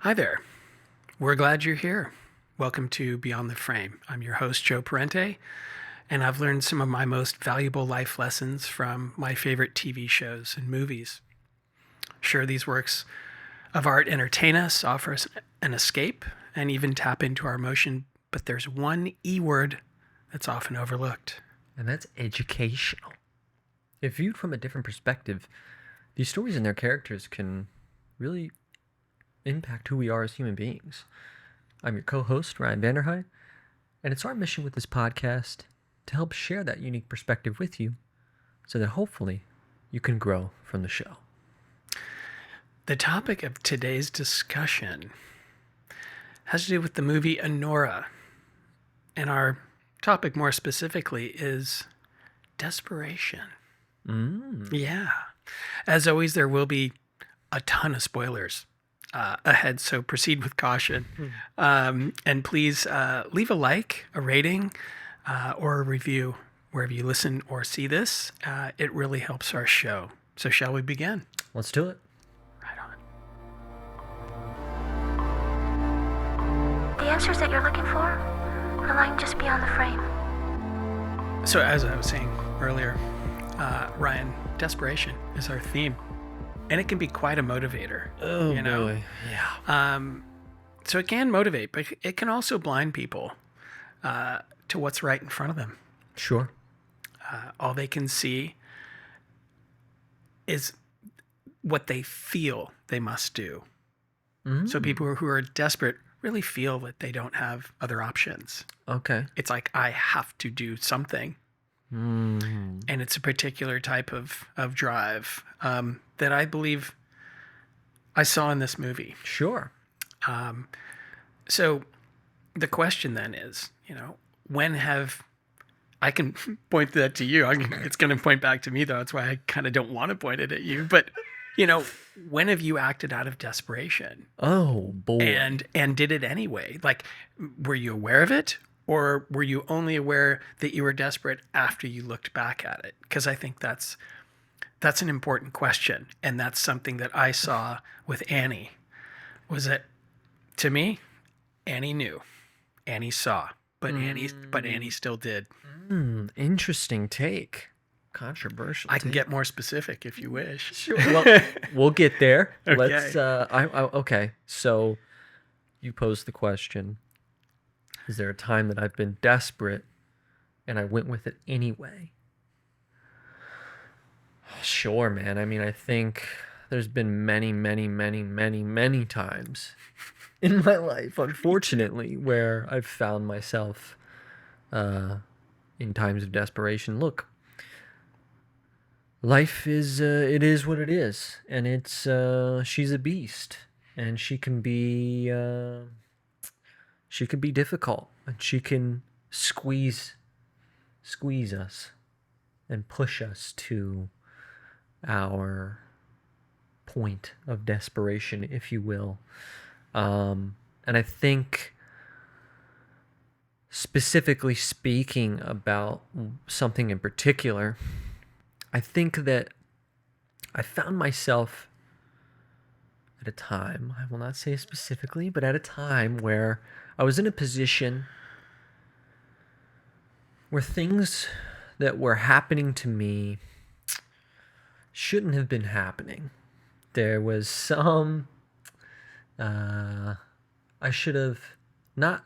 Hi there. We're glad you're here. Welcome to Beyond the Frame. I'm your host, Joe Parente, and I've learned some of my most valuable life lessons from my favorite TV shows and movies. Sure, these works of art entertain us, offer us an escape, and even tap into our emotion, but there's one E word that's often overlooked. And that's educational. If viewed from a different perspective, these stories and their characters can really impact who we are as human beings. I'm your co-host, Ryan Vanderhei, and it's our mission with this podcast to help share that unique perspective with you so that hopefully you can grow from the show. The topic of today's discussion has to do with the movie Anora, and our topic more specifically is desperation. Yeah. As always, there will be a ton of spoilers ahead, so proceed with caution. And please leave a like, a rating, or a review wherever you listen or see this. It really helps our show. So shall we begin? Let's do it. Right on. The answers that you're looking for are lying just beyond the frame. So as I was saying earlier, Ryan, desperation is our theme. And it can be quite a motivator. Oh, you know? boy. Yeah. So it can motivate, but it can also blind people to what's right in front of them. Sure. All they can see is what they feel they must do. So people who are desperate really feel that they don't have other options. Okay. It's like, I have to do something. And it's a particular type of drive that I believe I saw in this movie. Sure. So the question then is, when have I can point that to you? It's going to point back to me, though. That's why I kind of don't want to point it at you. But, when have you acted out of desperation? Oh, boy. And did it anyway? Like, were you aware of it? Or were you only aware that you were desperate after you looked back at it? Because I think that's an important question. And that's something that I saw with Annie. Was that, to me, Annie knew. Annie saw. But Annie still did. Interesting take. Controversial I can get more specific if you wish. Sure. Well, we'll get there. Okay. Let's. Okay. So, you posed the question: is there a time that I've been desperate, and I went with it anyway? Sure, man. I mean, I think there's been many, many, many, many, many times in my life, unfortunately, where I've found myself in times of desperation. Look. Life is, it is what it is, and it's, she's a beast, and she can be difficult, and she can squeeze us and push us to our point of desperation, if you will. And I think, specifically speaking about something in particular, I think that I found myself at a time, I will not say specifically, but at a time where I was in a position where things that were happening to me shouldn't have been happening. There was some, I should have not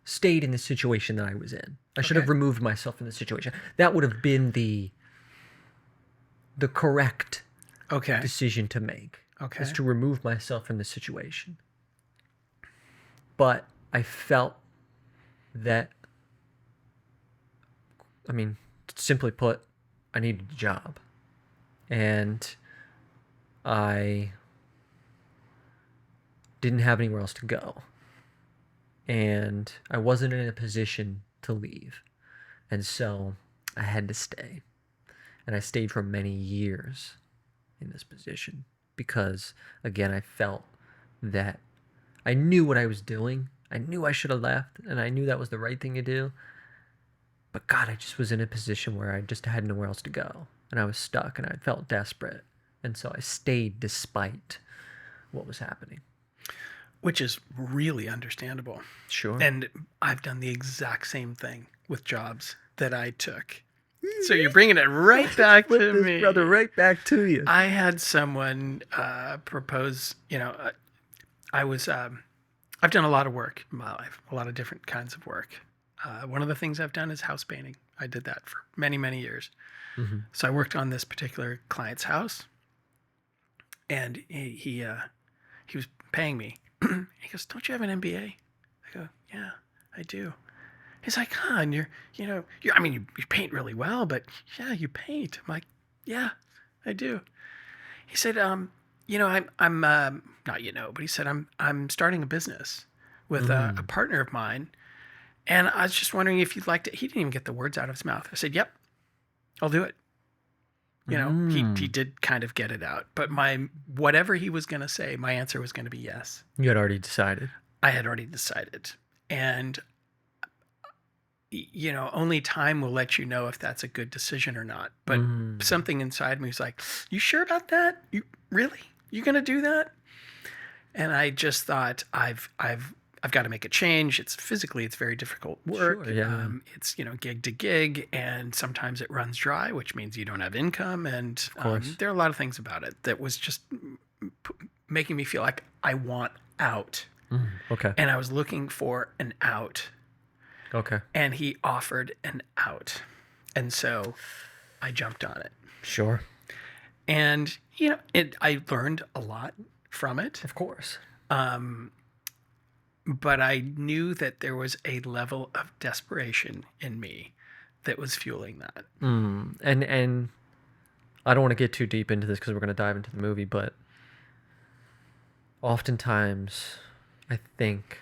stayed in the situation that I was in. I should have removed myself from the situation. That would have been the correct decision to make. Is to remove myself from the situation. But I felt that, I mean, simply put, I needed a job. And I didn't have anywhere else to go. And I wasn't in a position to leave. And so I had to stay. And I stayed for many years in this position because, again, I felt that I knew what I was doing. I knew I should have left, and I knew that was the right thing to do. But, God, I just was in a position where I just had nowhere else to go, and I was stuck, and I felt desperate. And so I stayed despite what was happening. which is really understandable. Sure. And I've done the exact same thing with jobs that I took. So you're bringing it right back to Flip this me. brother right back to you. I had someone propose, I've done a lot of work in my life, a lot of different kinds of work. One of the things I've done is house painting. I did that for many, many years. Mm-hmm. So I worked on this particular client's house, and he was paying me. He goes, "Don't you have an MBA?" I go, "Yeah, I do." He's like, "Huh, and you paint really well, but yeah, you paint." I'm like, "Yeah, I do." He said, I'm not, but he said, I'm starting a business with a partner of mine. And I was just wondering if you'd like to, he didn't even get the words out of his mouth. I said, "Yep, I'll do it." He did kind of get it out, but whatever he was going to say, my answer was going to be yes. You had already decided. I had already decided. And, only time will let you know if that's a good decision or not. But something inside me was like, "You sure about that? You really? You going to do that?" And I just thought, I've got to make a change. It's very difficult work. Sure, yeah. It's, gig to gig, and sometimes it runs dry, which means you don't have income. And there are a lot of things about it that was just making me feel like I want out. Okay. And I was looking for an out. Okay. And he offered an out. And so I jumped on it. Sure. And, I learned a lot from it. Of course. But I knew that there was a level of desperation in me that was fueling that. And I don't want to get too deep into this because we're going to dive into the movie, but oftentimes I think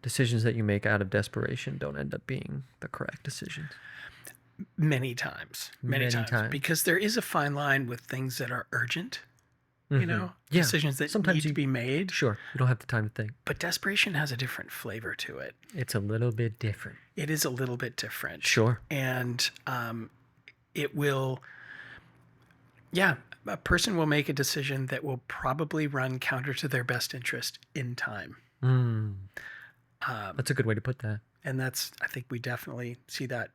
decisions that you make out of desperation don't end up being the correct decisions. Many times. Because there is a fine line with things that are urgent, decisions that sometimes need to be made. Sure, you don't have the time to think. But desperation has a different flavor to it. It's a little bit different. It is a little bit different. Sure. And it will, a person will make a decision that will probably run counter to their best interest in time. That's a good way to put that. And I think we definitely see that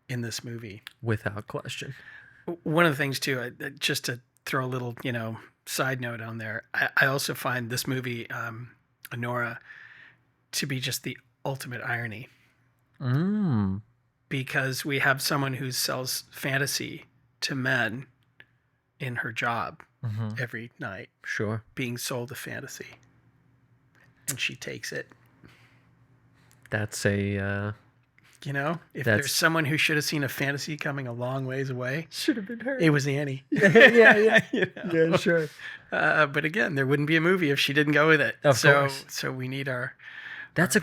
in this movie. Without question. One of the things too, just to throw a little, side note on there, I also find this movie, Anora, to be just the ultimate irony. Because we have someone who sells fantasy to men in her job every night. Sure. Being sold a fantasy. And she takes it. That's a... if there's someone who should have seen a fantasy coming a long ways away, should have been her. It was Annie. Yeah. Yeah, sure. But again, there wouldn't be a movie if she didn't go with it. Of course. So we need our. That's a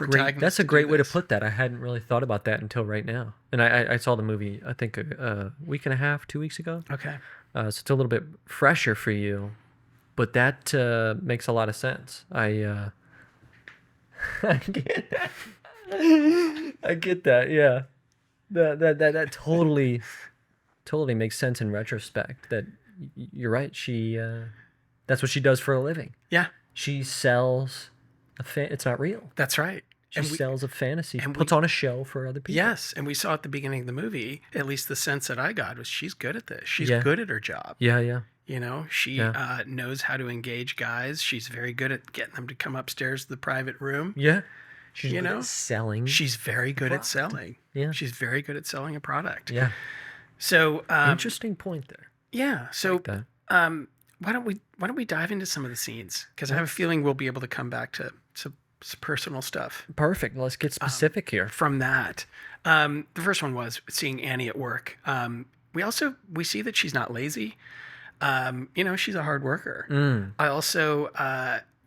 great way to put that. I hadn't really thought about that until right now. And I saw the movie, I think a week and a half, 2 weeks ago. Okay. So it's a little bit fresher for you, but that makes a lot of sense. I get that. I get that. Yeah, that totally makes sense in retrospect. That you're right. She that's what she does for a living. Yeah, she sells it's not real. That's right. She sells a fantasy, puts on a show for other people. Yes, and we saw at the beginning of the movie, at least the sense that I got was she's good at this. She's good at her job. Yeah. She knows how to engage guys. She's very good at getting them to come upstairs to the private room. Yeah. She's good at selling. She's very good at selling. Yeah. She's very good at selling a product. Yeah. So interesting point there. Yeah. So why don't we dive into some of the scenes? Because I have a feeling we'll be able to come back to some personal stuff. Perfect. Let's get specific here. From that, the first one was seeing Annie at work. We see that she's not lazy. She's a hard worker. I also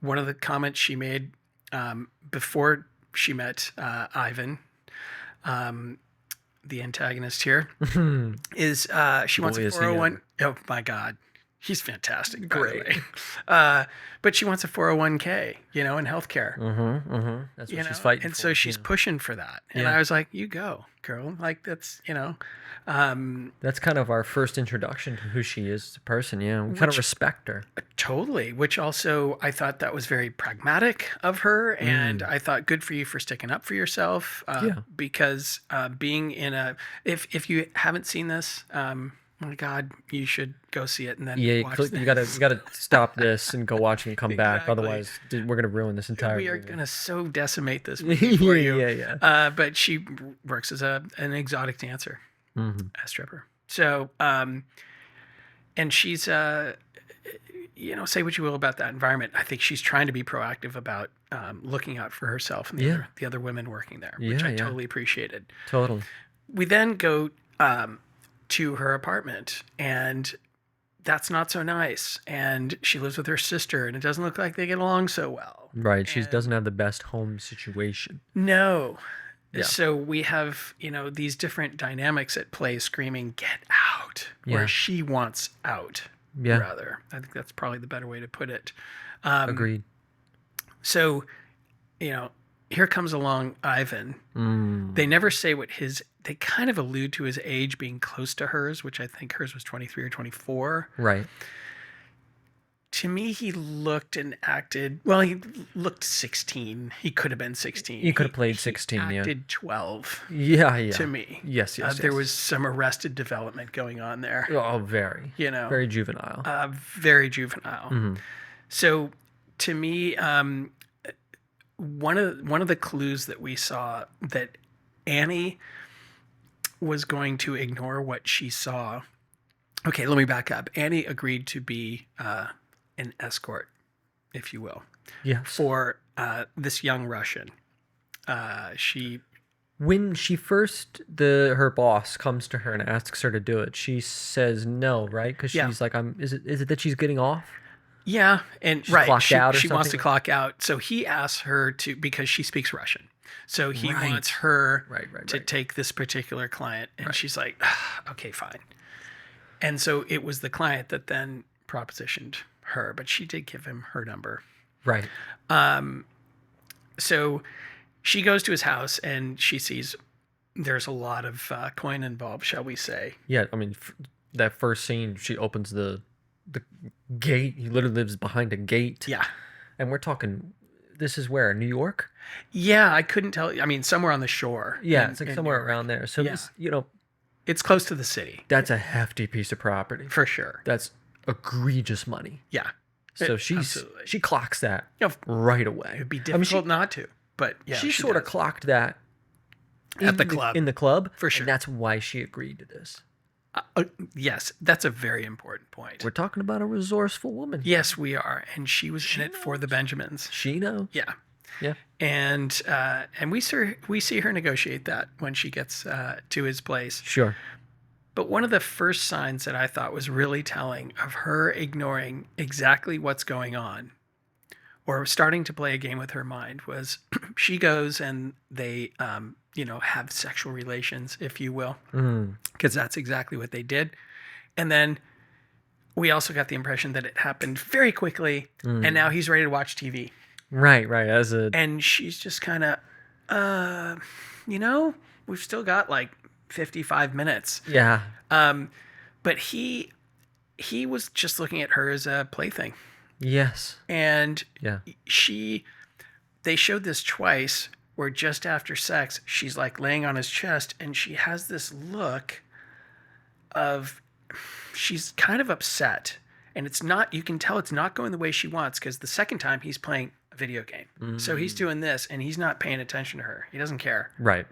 one of the comments she made before she met Ivan, the antagonist here, is she wants a 401. Oh my God. He's fantastic, by Great. the way. But she wants a 401k, you know, in healthcare. That's You what know, she's fighting and for. so she's pushing for that. And Yeah. I was like, you go, girl. Like, that's, you know, That's kind of our first introduction to who she is as a person. Yeah, we kind of respect her. totally. Which also, I thought that was very pragmatic of her. And I thought, good for you for sticking up for yourself. Yeah. Because being in a, if you haven't seen this, my God, you should go see it and then Yeah, watch you gotta stop this and go watch it and come back. Exactly. Otherwise, we're gonna ruin this entire. We are movie. going to so decimate this movie for you. Yeah. But she works as an exotic dancer, a stripper. So, and she's, you know, say what you will about that environment. I think she's trying to be proactive about looking out for herself and the other women working there, which I totally appreciated. Totally. We then go to her apartment, and that's not so nice. And she lives with her sister, and it doesn't look like they get along so well. Right. She doesn't have the best home situation. No. Yeah. So we have, you know, these different dynamics at play screaming, get out, or she wants out, rather. I think that's probably the better way to put it. Agreed. So, you know, here comes along Ivan. They never say what they kind of allude to his age being close to hers, which I think hers was 23 or 24. Right. To me, he looked and acted, well, he looked 16. He could have been 16. He could have played 16, he acted 12. Yeah. To me. Yes. There was some arrested development going on there. Oh, very. You know. Very juvenile. Very juvenile. So, to me, one of the clues that we saw that Annie was going to ignore what she saw. Okay, let me back up. Annie agreed to be an escort, if you will, for this young Russian. When she first, her boss comes to her and asks her to do it, she says no, right? Because she's like, is it that she's getting off? Yeah, and She's clocked out or she wants to something? clock out. So he asks her to, because she speaks Russian. So he wants her to take this particular client. And she's like, okay, fine. And so it was the client that then propositioned her, but she did give him her number. Right. So she goes to his house and she sees there's a lot of coin involved, shall we say. Yeah, I mean, that first scene, she opens the gate. He literally lives behind a gate. Yeah. And we're talking, this is where? New York? Yeah, I couldn't tell. I mean, somewhere on the shore. Yeah, it's like somewhere around there. So, this, it's close to the city. That's a hefty piece of property. For sure. That's egregious money. Yeah. So she clocks that right away. It would be difficult not to, but yeah. She sort of clocked that at the club. In the club. For sure. And that's why she agreed to this. Yes, that's a very important point. We're talking about a resourceful woman. Yes, we are. And she was in it for the Benjamins. She knows. Yeah. Yeah. And we see her negotiate that when she gets to his place. Sure. But one of the first signs that I thought was really telling of her ignoring exactly what's going on or starting to play a game with her mind was she goes and they, have sexual relations, if you will, because that's exactly what they did. And then we also got the impression that it happened very quickly and now he's ready to watch TV. Right. And she's just kind of, we've still got like 55 minutes. Yeah. But he was just looking at her as a plaything. Yes. And they showed this twice where just after sex, she's like laying on his chest and she has this look of, she's kind of upset. And it's not, you can tell it's not going the way she wants because the second time he's playing a video game. So he's doing this and he's not paying attention to her. He doesn't care. Right.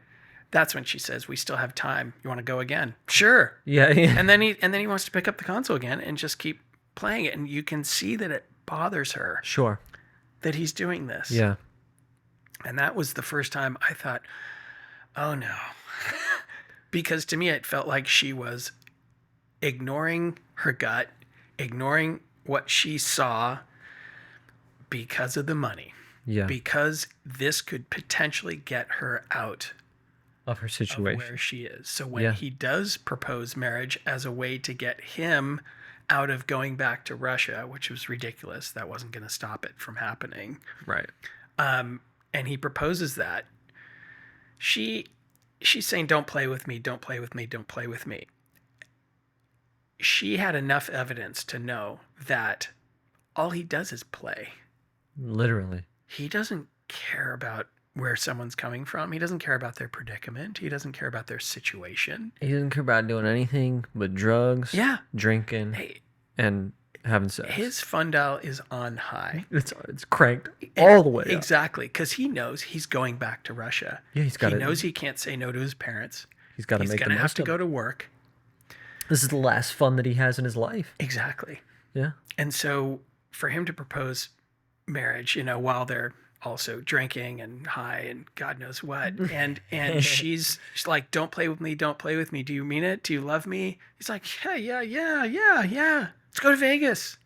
That's when she says, "We still have time. You want to go again?" Sure. Yeah. And then he wants to pick up the console again and just keep playing it, and you can see that it bothers her. Sure. That he's doing this. Yeah. And that was the first time I thought, "Oh no," because to me it felt like she was ignoring her gut, ignoring what she saw because of the money. Yeah. Because this could potentially get her out of her situation, of where she is. So when he does propose marriage as a way to get him out of going back to Russia, which was ridiculous. That wasn't going to stop it from happening. Right. And he proposes that. She's saying, don't play with me, don't play with me, don't play with me. She had enough evidence to know that all he does is play. Literally. He doesn't care about where someone's coming from. He doesn't care about their predicament. He doesn't care about their situation. He doesn't care about doing anything but drugs, Yeah. drinking, Hey, and having sex. his fun dial is on high. It's cranked all the way up. Exactly, because he knows he's going back to Russia. Yeah, He knows he can't say no to his parents. He's got to He's make going the to have most to of go it. to work. This is the last fun that he has in his life. Exactly. Yeah. And so for him to propose marriage, while they're also drinking and high and God knows what, and she's like, don't play with me, don't play with me. Do you mean it? Do you love me? He's like, yeah. Let's go to Vegas.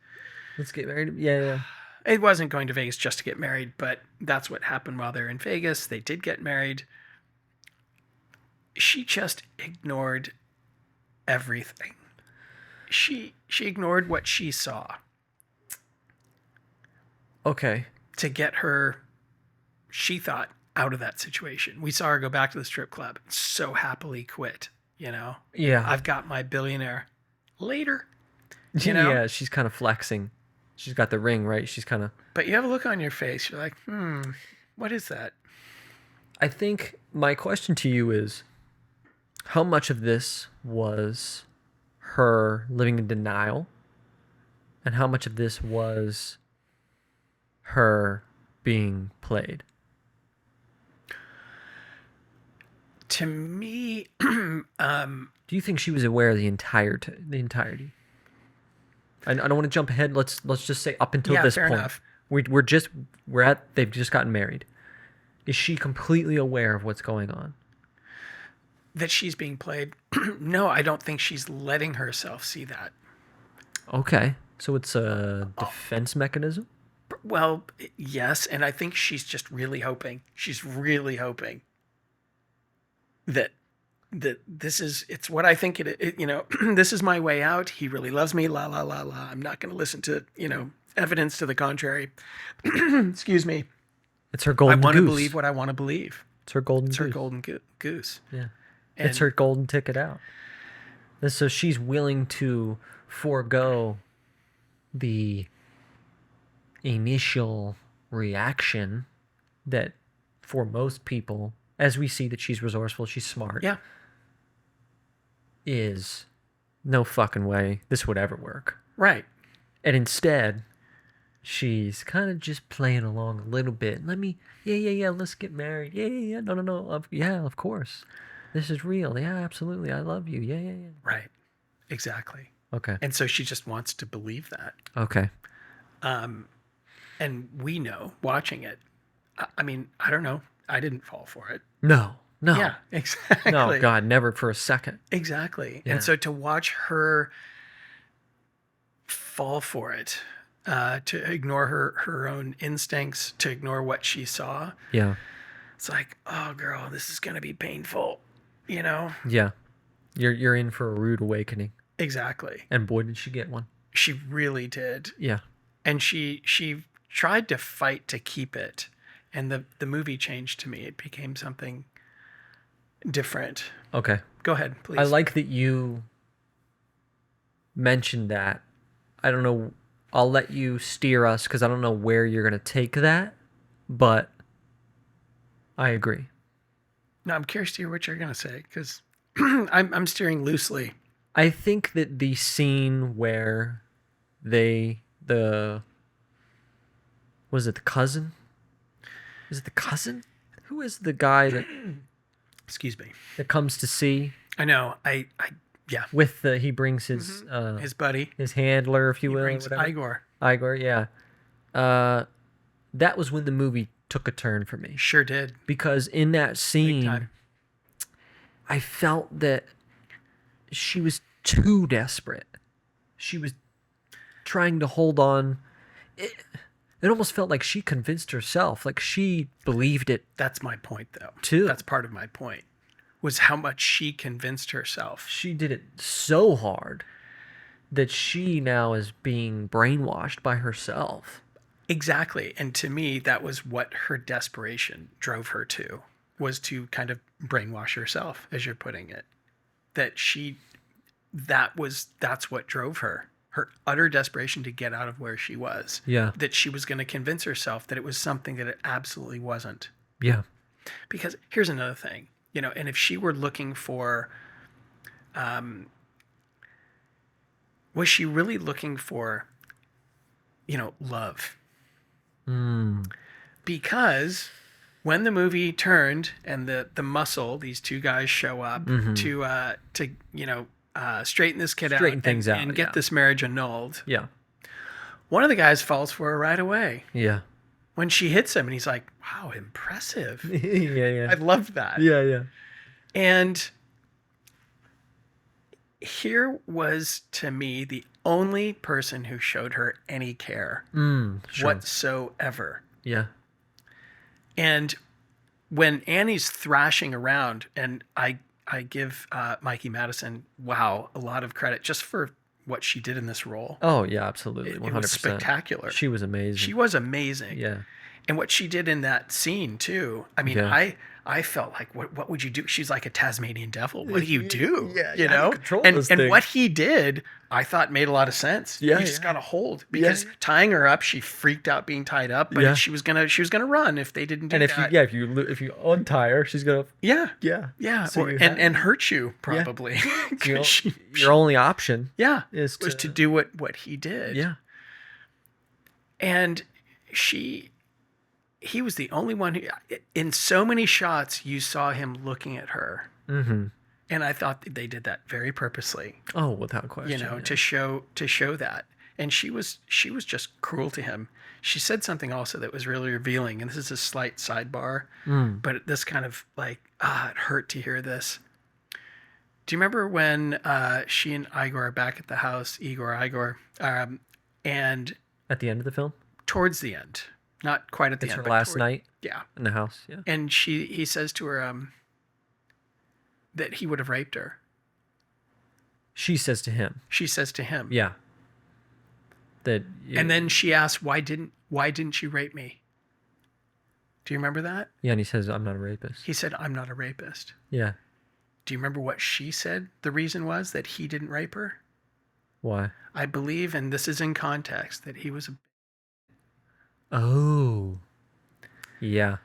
Let's get married. Yeah. It wasn't going to Vegas just to get married, but that's what happened while they're in Vegas. They did get married. She just ignored everything. She ignored what she saw Okay. to get her, she thought, out of that situation. We saw her go back to the strip club, so happily quit, Yeah. I've got my billionaire later, Yeah, she's kind of flexing. She's got the ring, right? She's kind of... But you have a look on your face. You're like, what is that? I think my question to you is, how much of this was her living in denial? And how much of this was her being played? To me, Do you think she was aware of the entirety? I don't want to jump ahead. Let's just say up until Yeah, this fair point. enough. They've just gotten married. Is she completely aware of what's going on? that she's being played, no, I don't think she's letting herself see that. Okay. So it's a defense mechanism? Well, yes, and I think she's just really hoping. She's really hoping that it's what I think it this is my way out. He really loves me, la la la la. I'm not going to listen to, evidence to the contrary. Excuse me. It's her golden I want goose. to believe what I want to believe. It's her golden It's goose. her golden goose. Yeah. And It's her golden ticket out. And so she's willing to forego the initial reaction that for most people, as we see that she's resourceful, she's smart, Yeah. is no fucking way this would ever work. Right. And instead, she's kind of just playing along a little bit. Yeah, let's get married. Yeah. No. Yeah, of course. This is real. Yeah, absolutely. I love you. Yeah. Right. Exactly. Okay. And so she just wants to believe that. Okay. And we know, watching it, I mean, I don't know. I didn't fall for it. No. Yeah, exactly. No, God, never for a second. Exactly. Yeah. And so to watch her fall for it, to ignore her own instincts, to ignore what she saw, Yeah. it's like, oh, girl, this is going to be painful, Yeah. You're in for a rude awakening. Exactly. And boy, did she get one. She really did. Yeah. And she tried to fight to keep it. And the movie changed to me. It became something different. Okay. Go ahead, please. I like that you mentioned that. I don't know. I'll let you steer us because I don't know where you're going to take that, but I agree. No, I'm curious to hear what you're going to say because I'm steering loosely. I think that the scene where was it the cousin? Is it the cousin? Who is the guy Excuse me. that comes to see I know. Yeah. with he brings his His buddy. his handler, if you He will, or brings whatever. Igor. Igor, yeah. That was when the movie took a turn for me. Sure did. Because in that Big scene, time. I felt that she was too desperate. She was trying to hold on. It almost felt like she convinced herself, like she believed it. That's my point, though. Too. That's part of my point, was how much she convinced herself. She did it so hard. that she now is being brainwashed by herself. Exactly. And to me, that was what her desperation drove her to, was to kind of brainwash herself, as you're putting it. That's what drove her. Her utter desperation to get out of where she was. Yeah. That she was going to convince herself that it was something that it absolutely wasn't. Yeah. Because here's another thing, and if she were looking for, was she really looking for, love? Because when the movie turned and the muscle, these two guys show up to straighten this kid Straighten out things out, and get this marriage annulled. Yeah. One of the guys falls for her right away. Yeah. When she hits him and he's like, wow, impressive. Yeah. I loved that. Yeah. And here was, to me, the only person who showed her any care Sure. whatsoever. Yeah. And when Annie's thrashing around, and I give Mikey Madison, a lot of credit just for what she did in this role. Oh, yeah, absolutely. 100%. It was spectacular. She was amazing. She was amazing. Yeah. And what she did in that scene, too. I mean, Yeah. I felt like, what would you do? She's like a Tasmanian devil. What do you do? Yeah, you how do you know? control And this thing? what he did, I thought made a lot of sense. Yeah, You just yeah. got to hold. Because Yeah. tying her up, she freaked out being tied up, but Yeah. she was gonna run if they didn't do And that. if you untie her, she's gonna Yeah. So Or, you and, have- and hurt you, probably. 'Cause You know, she- your only option is is to do what he did. Yeah. And he was the only one who, in so many shots, you saw him looking at her. Mm-hmm. And I thought they did that very purposely, Oh, without question. yeah. to show that. And she was just cruel to him. She said something also that was really revealing, and this is a slight sidebar, but this kind of like, it hurt to hear this. Do you remember when she and Igor are back at the house, Igor, and At the end of the film, towards the end, not quite at the it's end, her but last night yeah. in the house. Yeah. And he says to her that he would have raped her. She says to him. She says to him. Yeah. That. And then she asks, why didn't you rape me? Do you remember that? Yeah, and he says, "I'm not a rapist." He said, I'm not a rapist. Yeah. Do you remember what she said the reason was that he didn't rape her? Why? I believe, and this is in context, that he was a... Oh. Yeah.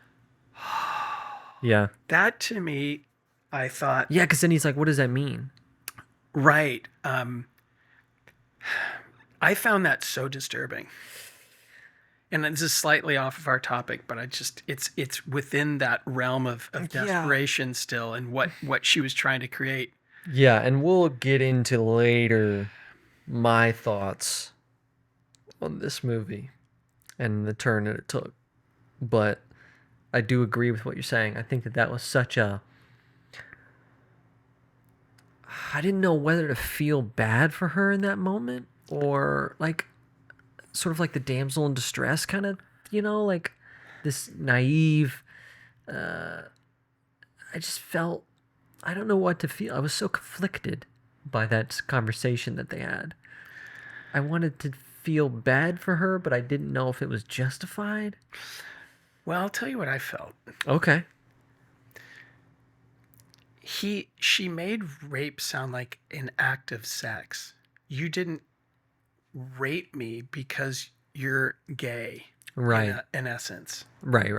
Yeah. That to me, I thought... Yeah, because then he's like, "What does that mean?" Right. I found that so disturbing. And this is slightly off of our topic, but it's within that realm of desperation still, and what she was trying to create. Yeah, and we'll get into later my thoughts on this movie and the turn that it took. But I do agree with what you're saying. I think that was such a... I didn't know whether to feel bad for her in that moment, or like sort of like the damsel in distress kind of, like this naive... I just felt... I don't know what to feel. I was so conflicted by that conversation that they had. I wanted to feel bad for her, but I didn't know if it was justified. Well, I'll tell you what I felt. Okay. She made rape sound like an act of sex. You didn't rape me because you're gay. Right. In essence. Right.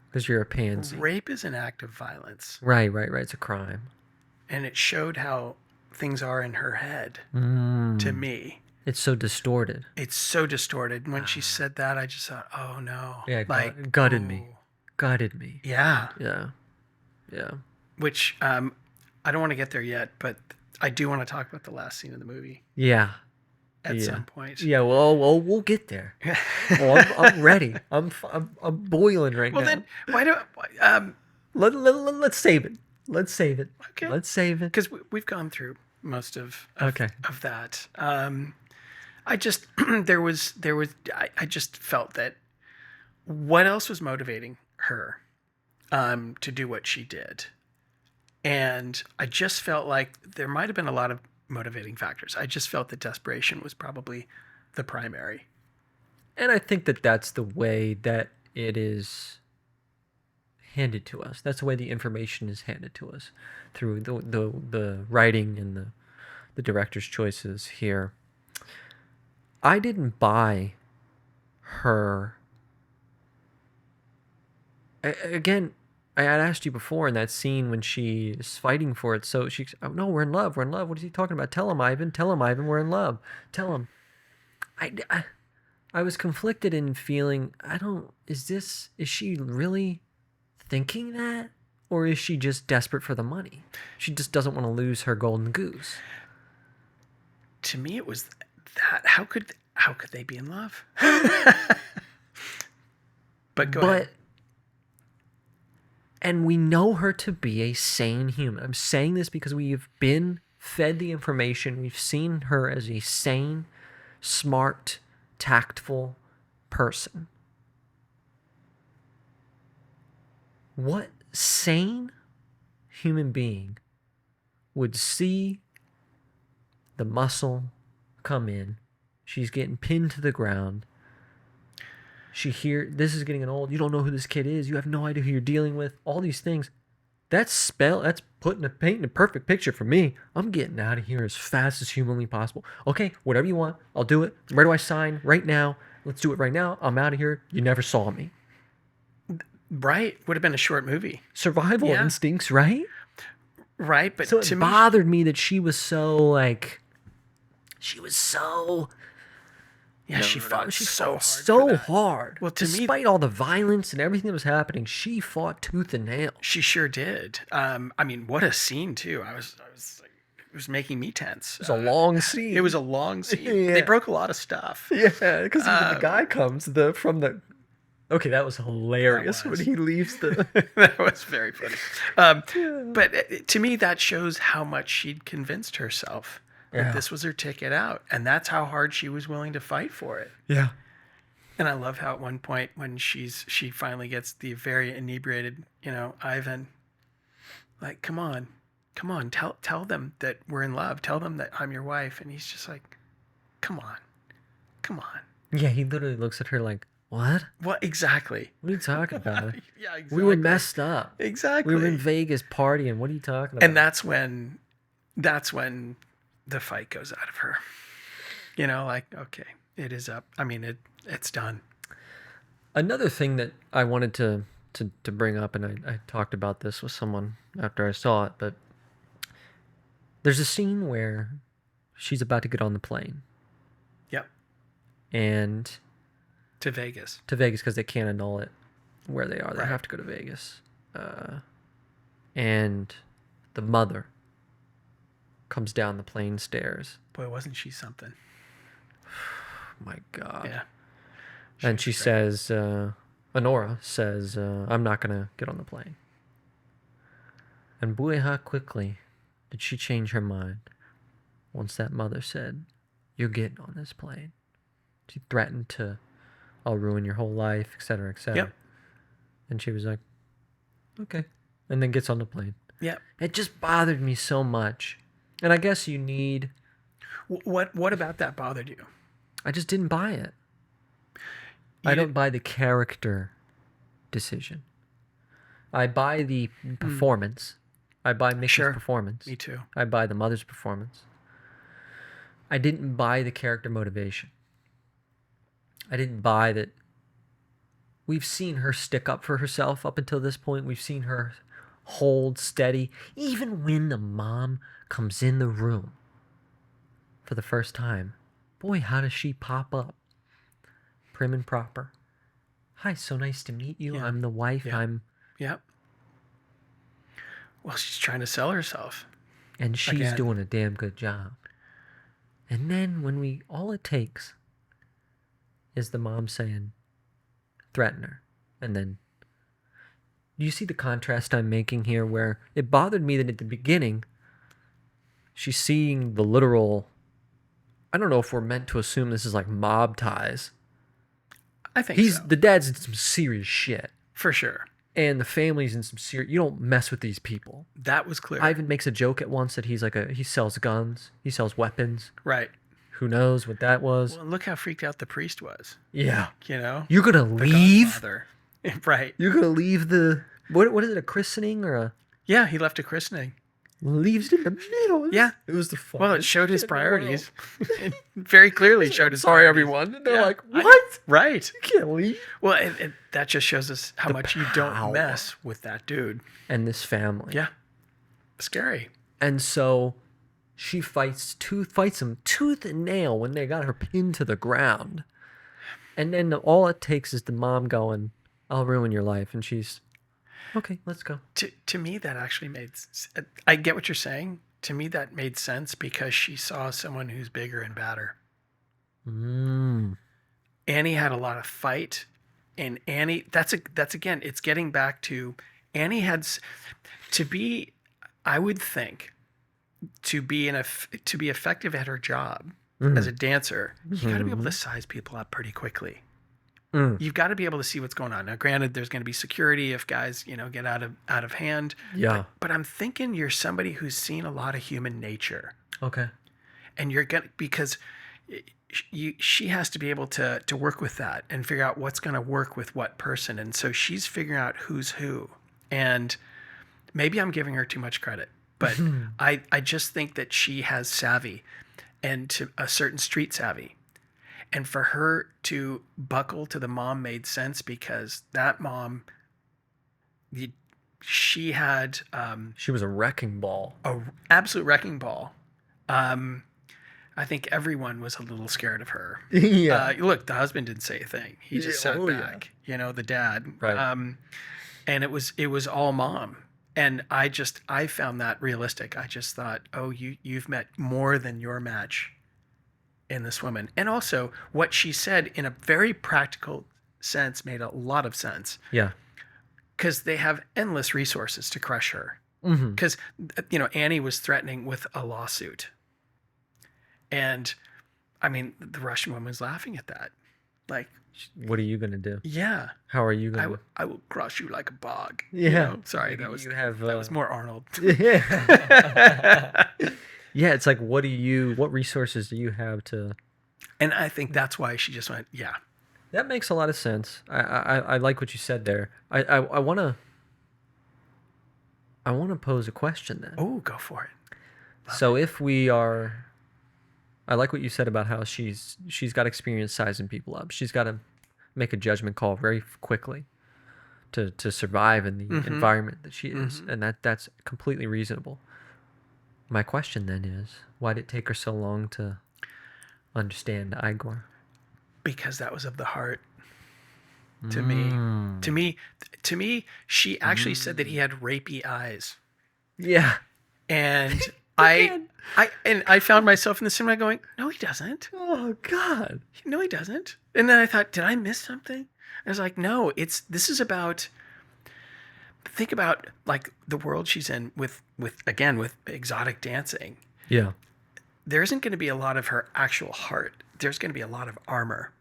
Because you're a pansy. Rape is an act of violence. Right. It's a crime. And it showed how things are in her head to me. It's so distorted. It's so distorted. And when she said that, I just thought, oh no. Yeah, like gutted me. Gutted me. Yeah. Yeah. Which I don't want to get there yet, but I do want to talk about the last scene of the movie. Yeah. At some point. Yeah, well, we'll get there. I'm ready. I'm boiling right now. Well, then why don't let's save it. Let's save it. Okay. Let's save it. Because we've gone through most of that. I just I just felt that what else was motivating her to do what she did, and I just felt like there might have been a lot of motivating factors. I just felt that desperation was probably the primary. And I think that that's the way that it is handed to us. That's the way the information is handed to us through the writing and the director's choices here. I didn't buy her. Again, I had asked you before in that scene when she is fighting for it. So she's, oh no, we're in love. We're in love. What is he talking about? Tell him, Ivan. Tell him, Ivan. We're in love. Tell him. I was conflicted in feeling, is she really thinking that? Or is she just desperate for the money? She just doesn't want to lose her golden goose. To me, it was that. How could they be in love? But go ahead. And we know her to be a sane human. I'm saying this because we've been fed the information. We've seen her as a sane, smart, tactful person. What sane human being would see the muscle come in? She's getting pinned to the ground. This is getting old. You don't know who this kid is. You have no idea who you're dealing with. All these things. That's painting a perfect picture for me. I'm getting out of here as fast as humanly possible. Okay, whatever you want, I'll do it. Where do I sign? Right now. Let's do it right now. I'm out of here. You never saw me. Right. Would have been a short movie. Survival instincts, right? Right, but so it bothered me that she was so yeah, she fought so hard. Well, despite all the violence and everything that was happening, she fought tooth and nail. She sure did. I mean, what a scene too. I was like, it was making me tense. It was a long scene. It was a long scene. Yeah. They broke a lot of stuff. Yeah, because the guy comes from the. Okay, that was hilarious when he leaves the. That was very funny. But to me, that shows how much she'd convinced herself that this was her ticket out, and that's how hard she was willing to fight for it. Yeah. And I love how at one point when she finally gets the very inebriated, Ivan, like, come on, tell them that we're in love. Tell them that I'm your wife. And he's just like, come on. Yeah, he literally looks at her like, what? What exactly? What are you talking about? Yeah, exactly. We were messed up. Exactly. We were in Vegas partying. What are you talking about? And that's when the fight goes out of her. Like, okay, it is up. I mean, it's done. Another thing that I wanted to bring up, and I talked about this with someone after I saw it, but there's a scene where she's about to get on the plane. Yep. And to Vegas because they can't annul it where they are. They Right. have to go to Vegas. And the mother comes down the plane stairs. Boy, wasn't she something? My God. Yeah. And she says, Anora says, I'm not going to get on the plane. And boy, how quickly did she change her mind once that mother said, you're getting on this plane. She threatened to, I'll ruin your whole life, etc., etc. Yep. And she was like, okay. And then gets on the plane. Yep. It just bothered me so much. And I guess you need... What about that bothered you? I just didn't buy it. I don't buy the character decision. I buy the performance. I buy Mickey's performance. Me too. I buy the mother's performance. I didn't buy the character motivation. I didn't buy that we've seen her stick up for herself up until this point. We've seen her hold steady. Even when the mom comes in the room for the first time, boy, how does she pop up? Prim and proper. Hi, so nice to meet you. Yeah. I'm the wife. Yeah. Yep. Well, she's trying to sell herself. And she's Again. doing a damn good job. And then all it takes is the mom saying, threaten her. And then, you see the contrast I'm making here where it bothered me that at the beginning, she's seeing the literal, I don't know if we're meant to assume this is like mob ties. I think The dad's in some serious shit. For sure. And the family's in some serious... You don't mess with these people. That was clear. Ivan makes a joke at once that he's like he sells guns. He sells weapons. Right. Who knows what that was? Well, look how freaked out the priest was. Yeah. You know? You're going to The leave? Godfather. Right. You're going to leave the... What is it, a christening or a... Yeah, he left a christening. Leaves it in the middle. Yeah. It was the fun. Well, it showed his priorities. It very clearly showed his Sorry, priorities. everyone. And they're Yeah. like, what? Right. You can't leave. Well, and that just shows us how The much you don't power. mess with that dude. And this family. Yeah. Scary. And so she fights him tooth and nail when they got her pinned to the ground. And then all it takes is the mom going, I'll ruin your life. And she's, okay, let's go. To me, that actually made sense. I get what you're saying. To me, that made sense because she saw someone who's bigger and badder. Annie had a lot of fight. And Annie, that's again, it's getting back to Annie had to be, I would think, to be effective at her job as a dancer, you got to be able to size people up pretty quickly. You've got to be able to see what's going on. Now, granted, there's going to be security if guys, get out of hand. Yeah. But I'm thinking you're somebody who's seen a lot of human nature, Okay. and you're gonna because she has to be able to work with that and figure out what's going to work with what person. And so she's figuring out who's who. And maybe I'm giving her too much credit, but I just think that she has savvy and to a certain street savvy. And for her to buckle to the mom made sense because that mom, she had She was a wrecking ball. a absolute wrecking ball. I think everyone was a little scared of her. Yeah. Look, the husband didn't say a thing. He just sat Oh, yeah. back. The dad. Right. And it was all mom. And I found that realistic. I just thought, oh, you've met more than your match in this woman. And also what she said in a very practical sense made a lot of sense. Yeah. Because they have endless resources to crush her. Mm-hmm. Because, Annie was threatening with a lawsuit. And, I mean, the Russian woman was laughing at that. Like, What are you going to do? yeah, How are you going to... I will crush you like a bog. Yeah. Sorry, Maybe that was you have, that was more Arnold. Yeah. Yeah, it's like, what resources do you have to... And I think that's why she just went, yeah. That makes a lot of sense. I like what you said there. I want to pose a question then. Oh, go for it. So if we are... I like what you said about how she's got experience sizing people up. She's got to make a judgment call very quickly to survive in the environment that she is. And that's completely reasonable. My question then is, why did it take her so long to understand Igor? Because that was of the heart to me. To me, she actually said that he had rapey eyes. Yeah. And I found myself in the cinema going, no, he doesn't. Oh, God. No, he doesn't. And then I thought, did I miss something? I was like, no, this is about, think about like the world she's in with exotic dancing. Yeah. There isn't going to be a lot of her actual heart. There's going to be a lot of armor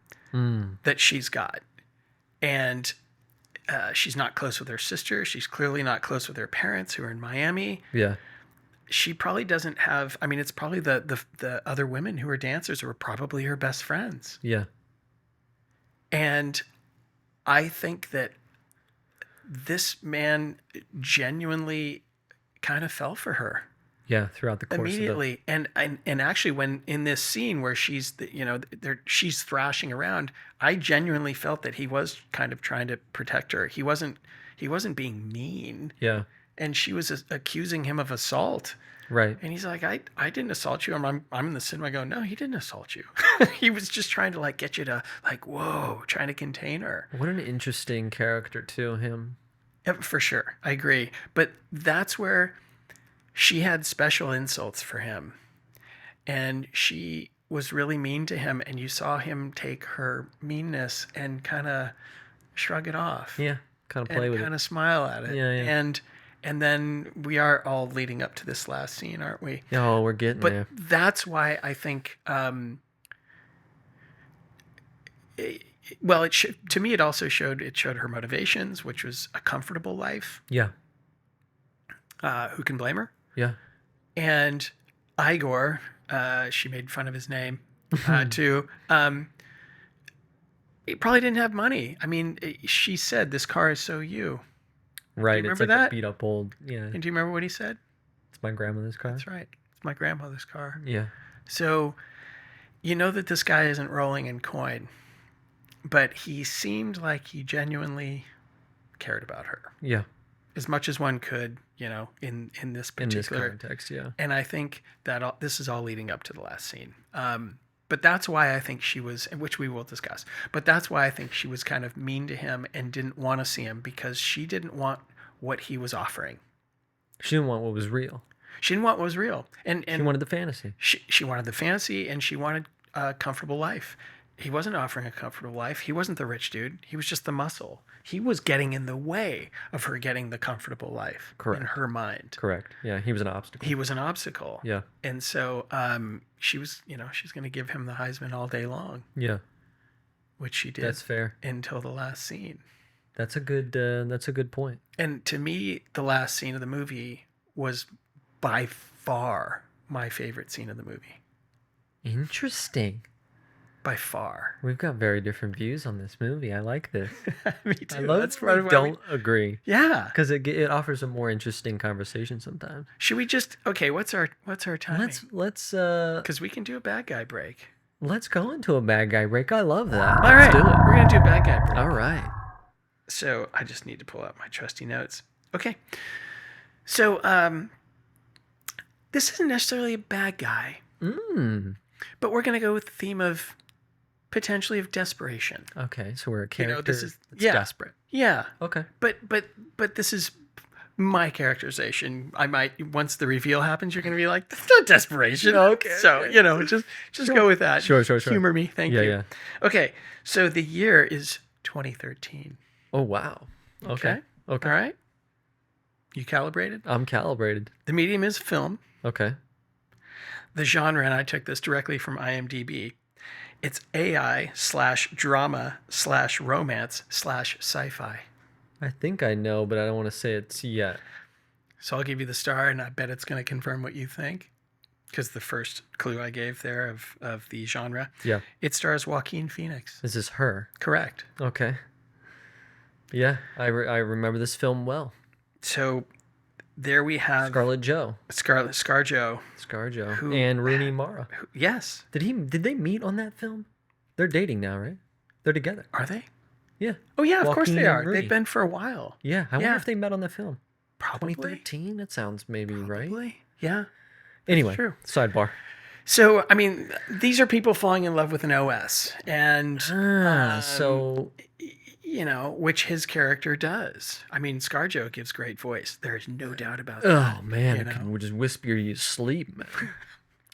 that she's got. And she's not close with her sister. She's clearly not close with her parents who are in Miami. Yeah. She probably doesn't have, I mean, it's probably the other women who are dancers who are probably her best friends. Yeah. And I think that this man genuinely kind of fell for her Yeah. Throughout the course immediately. And actually when in this scene where she's, she's thrashing around, I genuinely felt that he was kind of trying to protect her. He wasn't being mean. Yeah. And she was accusing him of assault. Right. And he's like, I didn't assault you. I'm in the cinema going, no, he didn't assault you. He was just trying to like get you to like, whoa, trying to contain her. What an interesting character too, him. Yeah, for sure. I agree. But that's where she had special insults for him. And she was really mean to him. And you saw him take her meanness and kind of shrug it off. Yeah. Kind of play with and kind it. of smile at it. Yeah. And then we are all leading up to this last scene, aren't we? Oh, we're getting But there. that's why I think well, to me, it also showed her motivations, which was a comfortable life. Yeah. Who can blame her? Yeah. And Igor, she made fun of his name too. He probably didn't have money. I mean, she said, "This car is so you." Right. Do you It's remember like that? a beat up old. Yeah. And do you remember what he said? It's my grandmother's car. That's right. It's my grandmother's car. Yeah. So you know that this guy isn't rolling in coin, but he seemed like he genuinely cared about her Yeah. as much as one could, in this In this particular context, yeah. And I think that this is all leading up to the last scene. But that's why I think she was, which we will discuss, but that's why I think she was kind of mean to him and didn't want to see him, because she didn't want what he was offering. She didn't want what was real. She didn't want what was real. And She wanted the fantasy. She wanted the fantasy, and she wanted a comfortable life. He wasn't offering a comfortable life. He wasn't the rich dude. He was just the muscle. He was getting in the way of her getting the comfortable life. Correct. In her mind. Correct. Yeah, he was an obstacle. He was an obstacle. Yeah. And so she was, she's going to give him the Heisman all day long. Yeah. Which she did. That's fair. Until the last scene. That's a good point. And to me, the last scene of the movie was by far my favorite scene of the movie. Interesting. By far. We've got very different views on this movie. I like this. Me too. I love That's when we don't agree. Yeah. Because it offers a more interesting conversation sometimes. Should we just what's our timing? Let's because we can do a bad guy break. Let's go into a bad guy break. I love that. All right. Let's do it. We're gonna do a bad guy break. All right. So I just need to pull out my trusty notes. Okay. So this isn't necessarily a bad guy. But we're gonna go with the theme of potentially of desperation. Okay, so we're a character that's desperate. Yeah. Okay. But this is my characterization. I might, once the reveal happens, you're going to be like, that's not desperation. Okay. So, just go with that. Sure. Humor me. Thank you. Yeah. Okay. So the year is 2013. Oh, wow. Okay. All right. You calibrated? I'm calibrated. The medium is film. Okay. The genre, and I took this directly from IMDb, it's AI/drama/romance/sci-fi. I think I know, but I don't want to say it's yet. So I'll give you the star, and I bet it's going to confirm what you think, because the first clue I gave there of the genre. Yeah. It stars Joaquin Phoenix. Is this her? Correct. Okay. Yeah, I remember this film well. So there we have Scarlett Joe. ScarJo. ScarJo. And Rooney Mara. Yes. Did they meet on that film? They're dating now, right? They're together. Are they? Yeah. Oh, yeah, of course Joaquin they are. and Rooney. They've been for a while. Yeah. I wonder if they met on the film. Probably. 2013? That sounds maybe right. Yeah. Anyway, true. Sidebar. So, I mean, these are people falling in love with an OS. And which his character does. I mean, ScarJo gives great voice. There's no doubt about that. Oh, man. It can just whisper you to sleep, man.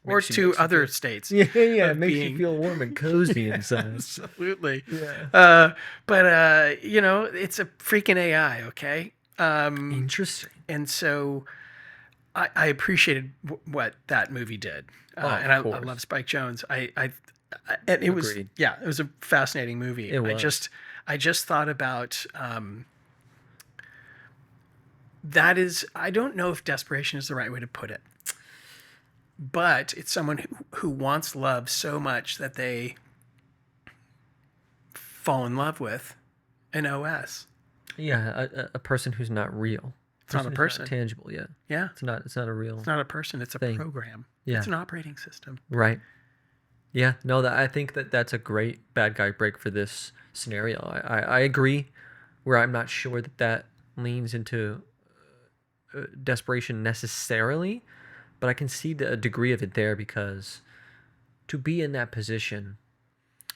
Or to other states. Yeah. It makes you feel warm and cozy inside. Absolutely. Yeah. But it's a freaking AI, okay? Interesting. And so I appreciated what that movie did. And I love Spike Jonze. And it was, it was a fascinating movie. It was. I just thought about that is, I don't know if desperation is the right way to put it, but it's someone who wants love so much that they fall in love with an OS. Yeah, a person who's not real. It's not a person. Not tangible, yeah. Yeah. It's not a real. It's not a person. It's a thing. program. Yeah. It's an operating system. Right. Yeah. No, I think that's a great bad guy break for this scenario. I agree. Where I'm not sure that leans into desperation necessarily, but I can see a degree of it there, because to be in that position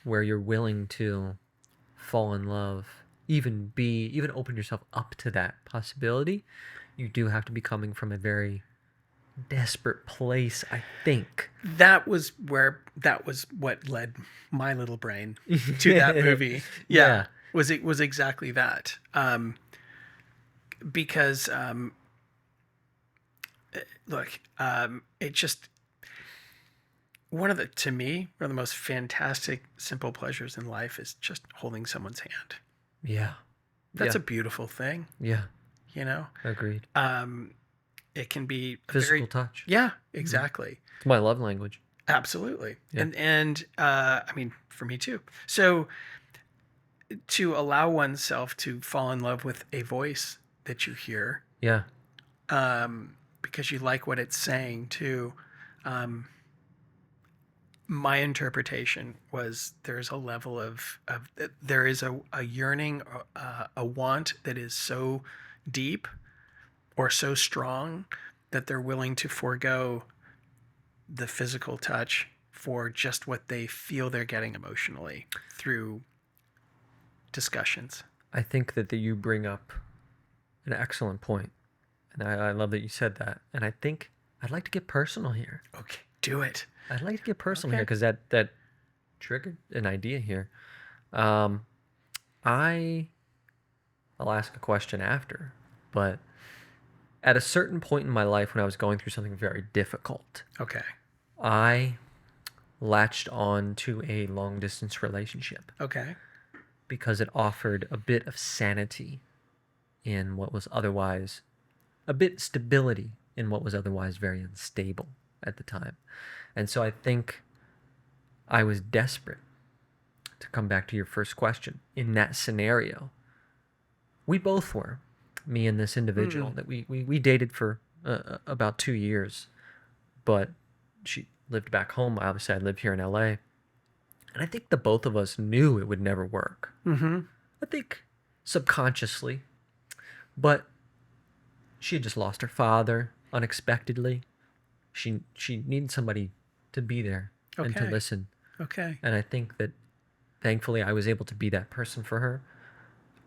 where you're willing to fall in love, even open yourself up to that possibility, you do have to be coming from a very desperate place, I think. That was what led my little brain to that movie. Yeah. Was exactly that. Because look, it just, to me, one of the most fantastic, simple pleasures in life is just holding someone's hand. Yeah. That's Yeah. a beautiful thing, Yeah. you know? Agreed. It can be a Physical touch. yeah, exactly. It's my love language. Absolutely. Yeah. And I mean, for me too. So to allow oneself to fall in love with a voice that you hear, Yeah. because you like what it's saying too. My interpretation was there's a level of there is a yearning, a want that is so deep or so strong that they're willing to forego the physical touch for just what they feel they're getting emotionally through discussions. I think that you bring up an excellent point, and I love that you said that. And I think I'd like to get personal here. Okay, do it. I'd like to get personal Okay. here because that triggered an idea here. I'll ask a question after, but at a certain point in my life when I was going through something very difficult, Okay. I latched on to a long distance relationship Okay. because it offered a bit of sanity in what was otherwise a bit stability in what was otherwise very unstable at the time. And so I think I was desperate, to come back to your first question, in that scenario. We both were, me and this individual that we dated for about 2 years, but she lived back home. Obviously, I lived here in LA. And I think the both of us knew it would never work. Mm-hmm. I think subconsciously, but she had just lost her father unexpectedly. She needed somebody to be there and to Okay. listen. Okay. And I think that thankfully I was able to be that person for her.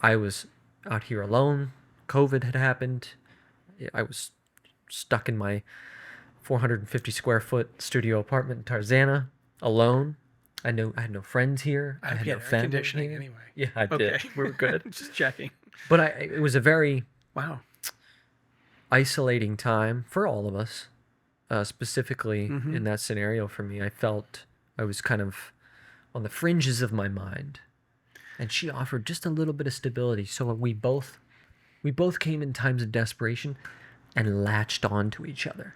I was out here alone. COVID had happened. I was stuck in my 450 square foot studio apartment in Tarzana alone. I had no friends here. I had Yeah, no air family conditioning here. anyway. Yeah, I did. Okay. We were good. Just checking. But it was a very Wow. isolating time for all of us. Specifically Mm-hmm. in that scenario for me, I felt I was kind of on the fringes of my mind, and she offered just a little bit of stability. So we both came in times of desperation and latched on to each other,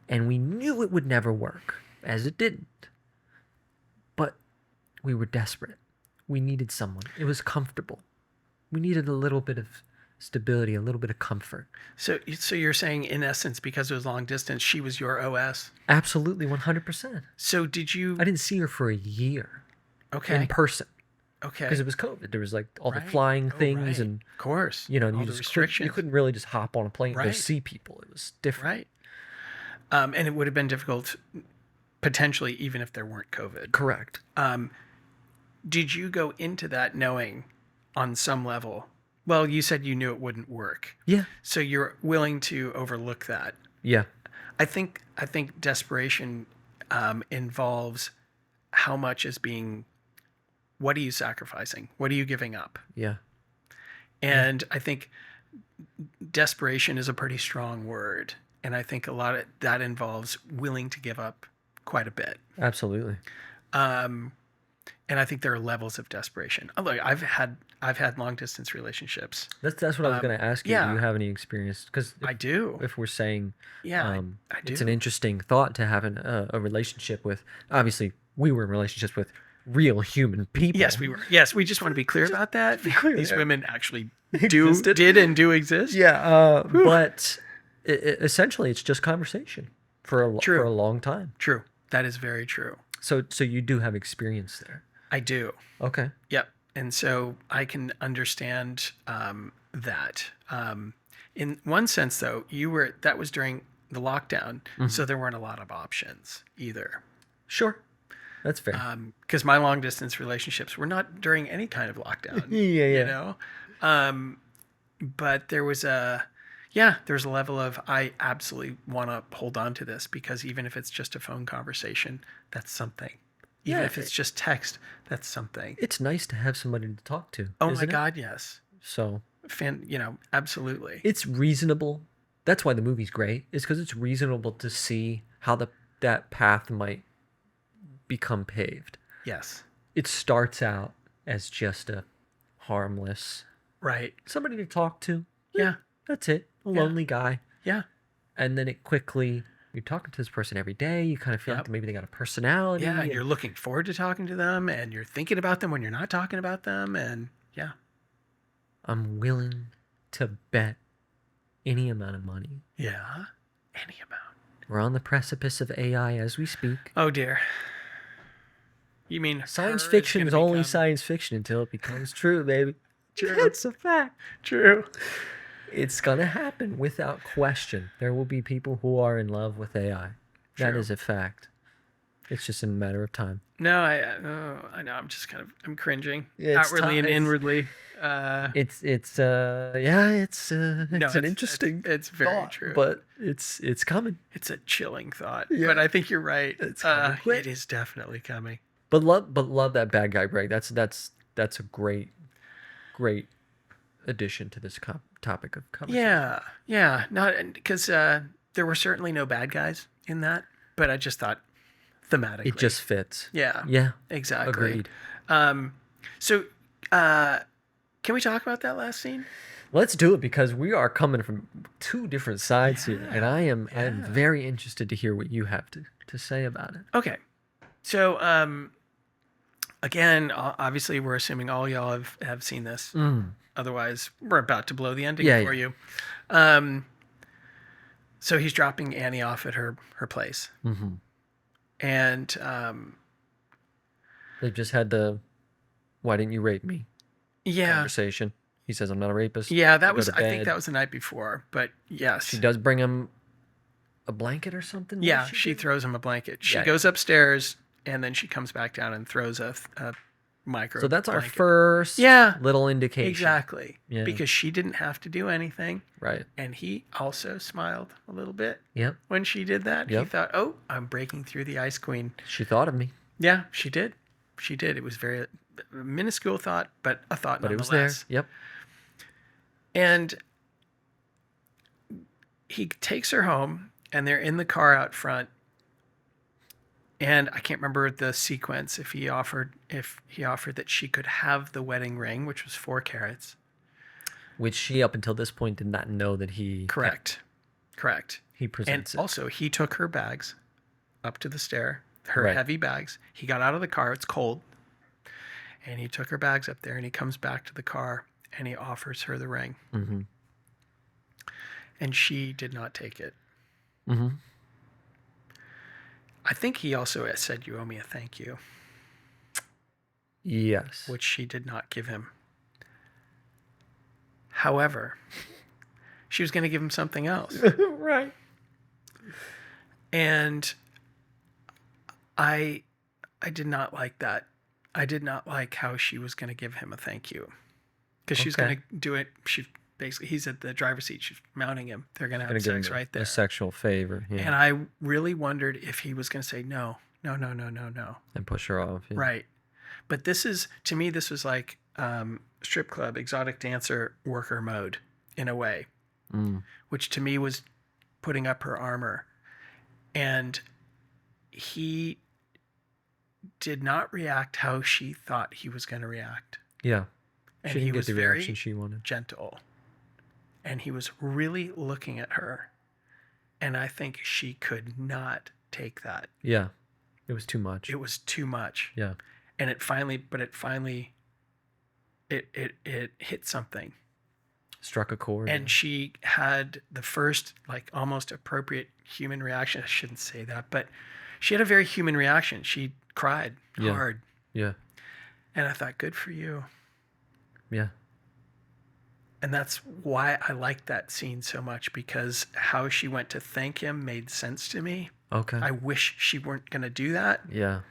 and we knew it would never work, as it didn't. But we were desperate. We needed someone. It was comfortable. We needed a little bit of stability, a little bit of comfort. So you're saying, in essence, because it was long distance, she was your OS. Absolutely, 100%. So did you? I didn't see her for a year Okay. in person Okay. because it was COVID. There was like all the Right. flying Oh, things, right. and Of course. you know, all you the just restrictions. you couldn't really just hop on a plane and go Right. see people. It was different. Right. And it would have been difficult, potentially, even if there weren't COVID. Correct. Did you go into that knowing, on some level? Well, you said you knew it wouldn't work, Yeah. so you're willing to overlook that. Yeah. I think desperation involves how much is being. What are you sacrificing? What are you giving up? Yeah. And I think desperation is a pretty strong word, and I think a lot of that involves willing to give up quite a bit. Absolutely. And I think there are levels of desperation. Look, I've had long distance relationships. That's what I was going to ask you. yeah. Do you have any experience? Because I do. if we're saying, Yeah, I it's do. an interesting thought to have a relationship with. Obviously, we were in relationships with real human people. Yes, we were. Yes, we just want to be clear about that. These there. women actually Existed. did and do exist. Yeah, but essentially, it's just conversation for a long time. True. That is very true. So you do have experience there. I do. Okay. Yep. And so I can understand that. In one sense, though, that was during the lockdown, so there weren't a lot of options either. Sure. That's fair. Because my long distance relationships were not during any kind of lockdown. Yeah. You know, but there was a level of I absolutely want to hold on to this because even if it's just a phone conversation, that's something. Even if it's just text, that's something. It's nice to have somebody to talk to. Oh my isn't it? God, yes. So Absolutely. it's reasonable. That's why the movie's great. Is because it's reasonable to see how that path might become paved. Yes. It starts out as just a harmless Right. somebody to talk to. Yeah. That's it. A lonely guy. Yeah. And then it quickly, you're talking to this person every day. You kind of feel Yep. like maybe they got a personality. Yeah. And and you're looking forward to talking to them, and you're thinking about them when you're not talking about them. And yeah. I'm willing to bet any amount of money. Yeah. Any amount. We're on the precipice of AI as we speak. Oh, dear. You mean Science her fiction is is gonna only become- science fiction until it becomes true, baby. True. It's a fact. True. It's going to happen without question. There will be people who are in love with AI. That True. is a fact. It's just a matter of time. No, I know. I'm just I'm cringing Yeah, it's outwardly and it's- inwardly. It's an interesting It's very thought, true. but it's coming. It's a chilling thought. Yeah. But I think you're right. It's coming quick. It is definitely coming. But love that bad guy break. That's a great addition to this topic of conversation. Yeah. Not because there were certainly no bad guys in that, but I just thought thematically It just fits. yeah Yeah. exactly. Agreed. So can we talk about that last scene? Let's do it because we are coming from two different sides here, and I am very interested to hear what you have to say about it. Okay. So again, obviously we're assuming all y'all have seen this. Otherwise, we're about to blow the ending for you. So he's dropping Annie off at her place. Mm-hmm. And They've just had the "Why didn't you rape me?" yeah. conversation. He says, "I'm not a rapist." Yeah, They that go was to I think bed. that was the night before, but yes. She does bring him a blanket or something. Yeah, What does she do? throws him a blanket. She Yeah. goes upstairs and then she comes back down and throws a micro So that's our blanket. first Yeah. little indication. Exactly. Yeah. Because she didn't have to do anything. Right. And he also smiled a little bit Yep. when she did that. He Yep. thought, oh, I'm breaking through the Ice Queen. She thought of me, Yeah, she did. She did. It was very minuscule thought, but a thought but it was there. nonetheless. Yep. And he takes her home and they're in the car out front. And I can't remember the sequence if he offered that she could have the wedding ring, which was 4 carats. Which she, up until this point, did not know that he. Correct. He And presents it. also, he took her bags up to the stair, her Right. heavy bags. He got out of the car. It's cold. And he took her bags up there and he comes back to the car and he offers her the ring. Mm-hmm. And she did not take it. Mm-hmm. I think he also said, "You owe me a thank you," Yes. which she did not give him. However, she was going to give him something else. Right. And I did not like that. I did not like how she was going to give him a thank you. Because she's Okay. going to do it. He's at the driver's seat. She's mounting him. They're going to have Gonna give him sex right there. a sexual favor. Yeah. And I really wondered if he was going to say no. And push her off. Yeah. Right. But to me, this was like strip club, exotic dancer, worker mode in a way, which to me was putting up her armor. And he did not react how she thought he was going to react. Yeah. And She he didn't was get the very reaction she wanted. gentle. And he was really looking at her. And I think she could not take that. Yeah. It was too much. It was too much. Yeah. And it finally hit something. Struck a chord. And she had the first, like, almost appropriate human reaction. I shouldn't say that, but she had a very human reaction. She cried hard. Yeah. And I thought, good for you. Yeah. And that's why I liked that scene so much, because how she went to thank him made sense to me. Okay. I wish she weren't going to do that, Yeah.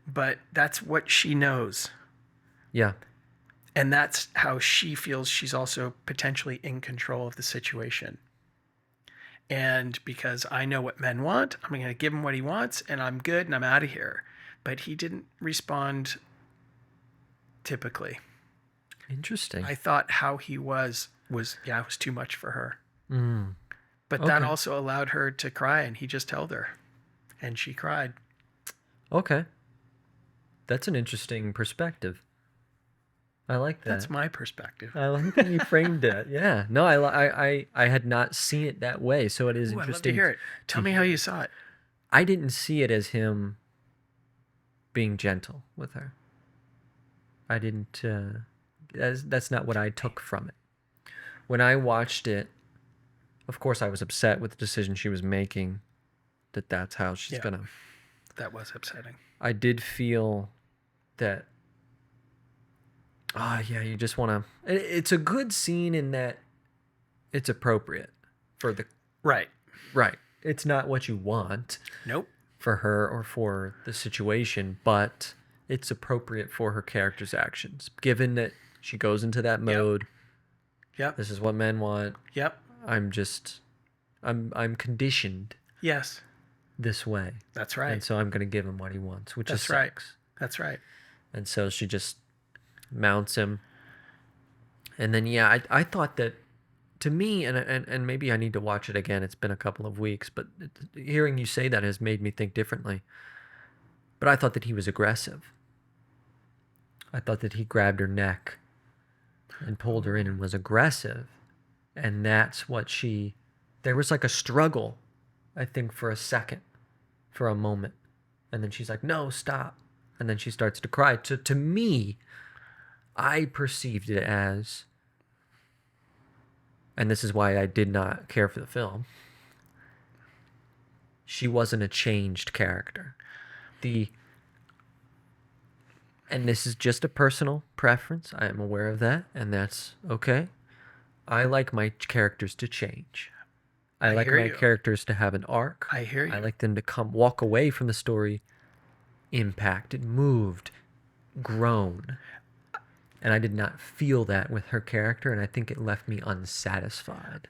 but that's what she knows. Yeah. And that's how she feels she's also potentially in control of the situation. And because I know what men want, I'm going to give him what he wants and I'm good and I'm out of here. But he didn't respond typically. Interesting. I thought how he was too much for her. Mm. But that Okay. also allowed her to cry, and he just held her. And she cried. Okay. That's an interesting perspective. I like that. That's my perspective. I like that you framed it. Yeah. No, I had not seen it that way, so it is Ooh, I'd love to interesting. hear it. Tell me how you saw it. I didn't see it as him being gentle with her. I didn't. That's not what I took from it. When I watched it, of course, I was upset with the decision she was making. That's how she's Yeah. gonna. That was upsetting. I did feel that. Yeah, you just want to. It's a good scene in that it's appropriate for the. Right. Right. It's not what you want Nope. for her or for the situation, but it's appropriate for her character's actions. Given that she goes into that mode, Yep. this is what men want. Yep. I'm conditioned Yes. this way. That's right. And so I'm going to give him what he wants, which is That's right. sex. That's right. And so she just mounts him. And then, yeah, I thought that, to me, and maybe I need to watch it again. It's been a couple of weeks, but hearing you say that has made me think differently. But I thought that he was aggressive. I thought that he grabbed her neck and pulled her in and was aggressive. And that's what there was like a struggle, I think, for a second, for a moment. And then she's like, no, stop. And then she starts to cry. To me, I perceived it as, and this is why I did not care for the film, she wasn't a changed character. And this is just a personal preference. I am aware of that, and that's okay. I like my characters to change. I like hear my you. characters to have an arc. I hear you. I like them to walk away from the story impacted, moved, grown. And I did not feel that with her character, and I think it left me unsatisfied.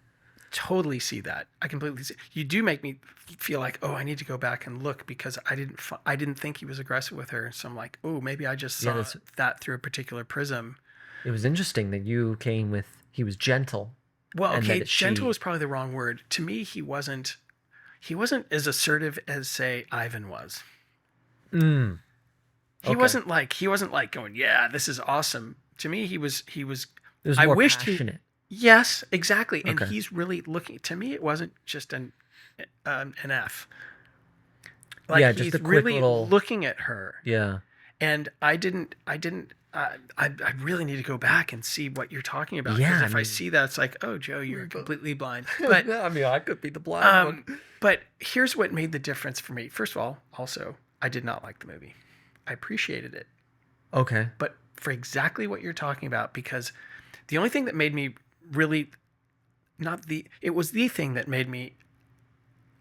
Totally see that. I completely see. You do make me feel like, oh, I need to go back and look because I didn't think he was aggressive with her. So I'm like, oh, maybe I just saw that through a particular prism. It was interesting that you came with he was gentle. Well, okay, gentle was probably the wrong word. To me, he wasn't as assertive as, say, Ivan was. Okay. He wasn't like going, yeah, this is awesome. To me, he was. It was more passionate. Yes, exactly. And Okay. he's really looking. To me, it wasn't just an F. Like, yeah, just he's a quick really little looking at her. Yeah. And I really need to go back and see what you're talking about. Yeah, Because if I see that, it's like, oh, Joe, you're completely blind. But I mean, I could be the blind one. but here's what made the difference for me. First of all, also, I did not like the movie. I appreciated it. Okay. But for exactly what you're talking about, because the only thing that made me really it was the thing that made me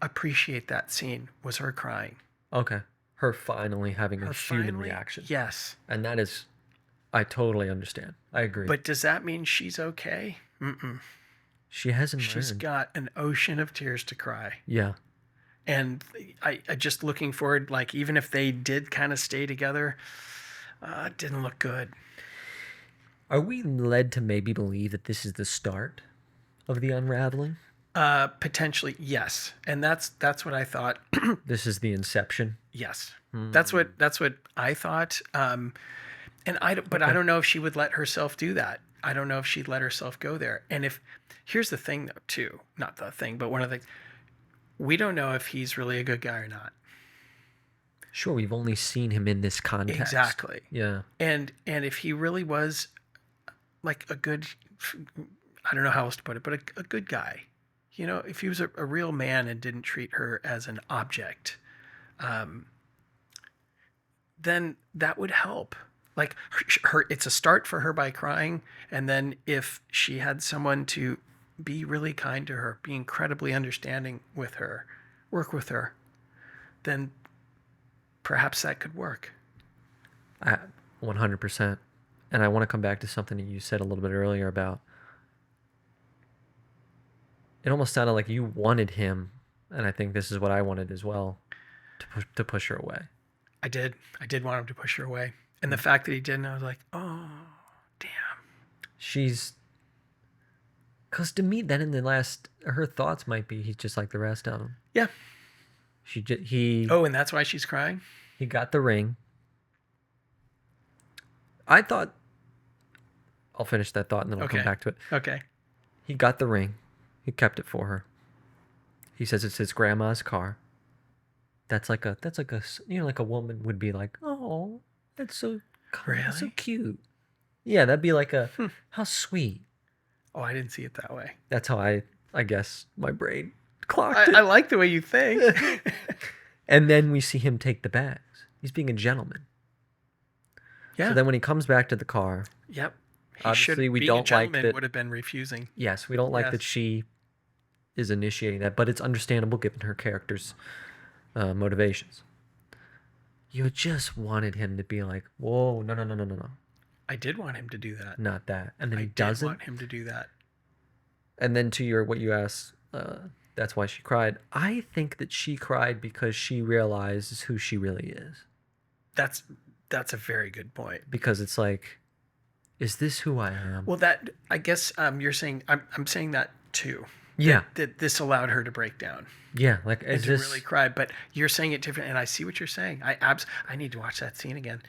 appreciate that scene was her crying. Okay. Her finally having a human reaction. Yes. And that is, I totally understand. I agree. But does that mean she's okay? Mm-mm. She hasn't She's learned. got an ocean of tears to cry. Yeah. And I just looking forward, like, even if they did kind of stay together, it didn't look good. Are we led to maybe believe that this is the start of the unraveling? Potentially, yes. And that's what I thought. This is the inception? Yes. That's what I thought. And I don't know if she would let herself do that. I don't know if she'd let herself go there. And here's the thing though, too, not the thing, but one of the things, we don't know if he's really a good guy or not. Sure, we've only seen him in this context. Exactly. Yeah. And if he really was like a good, I don't know how else to put it, but a good guy, you know, if he was a real man and didn't treat her as an object, then that would help. Like it's a start for her by crying. And then if she had someone to be really kind to her, be incredibly understanding with her, work with her, then perhaps that could work. 100%. And I want to come back to something that you said a little bit earlier about, it almost sounded like you wanted him, and I think this is what I wanted as well, to push her away. I did want him to push her away. And the fact that he didn't, I was like, oh, damn. Because to me, then her thoughts might be he's just like the rest of them. Yeah. He Oh, and that's why she's crying? He got the ring. I thought, I'll finish that thought and then we'll come Okay. back to it. Okay. He got the ring. He kept it for her. He says it's his grandma's car. That's like a like a woman would be like, oh, that's so that's so Really? cute. Yeah, that'd be like a Hmm. how sweet. Oh, I didn't see it that way. That's how I guess my brain clocked it. I like the way you think. And then we see him take the bags. He's being a gentleman. Yeah. So then when he comes back to the car, Yep. He obviously should we being don't a like gentleman that. would have been refusing. Yes, we don't like Yes. that she is initiating that, but it's understandable given her character's motivations. You just wanted him to be like, whoa, no, I did want him to do that. not that. And then I he did doesn't. want him to do that. And then to what you asked, that's why she cried. I think that she cried because she realizes who she really is. That's a very good point. Because it's like, is this who I am? Well, that I guess you're saying I'm saying that too. Yeah. That this allowed her to break down Yeah, like and is to this really cry. But you're saying it different, and I see what you're saying. I need to watch that scene again.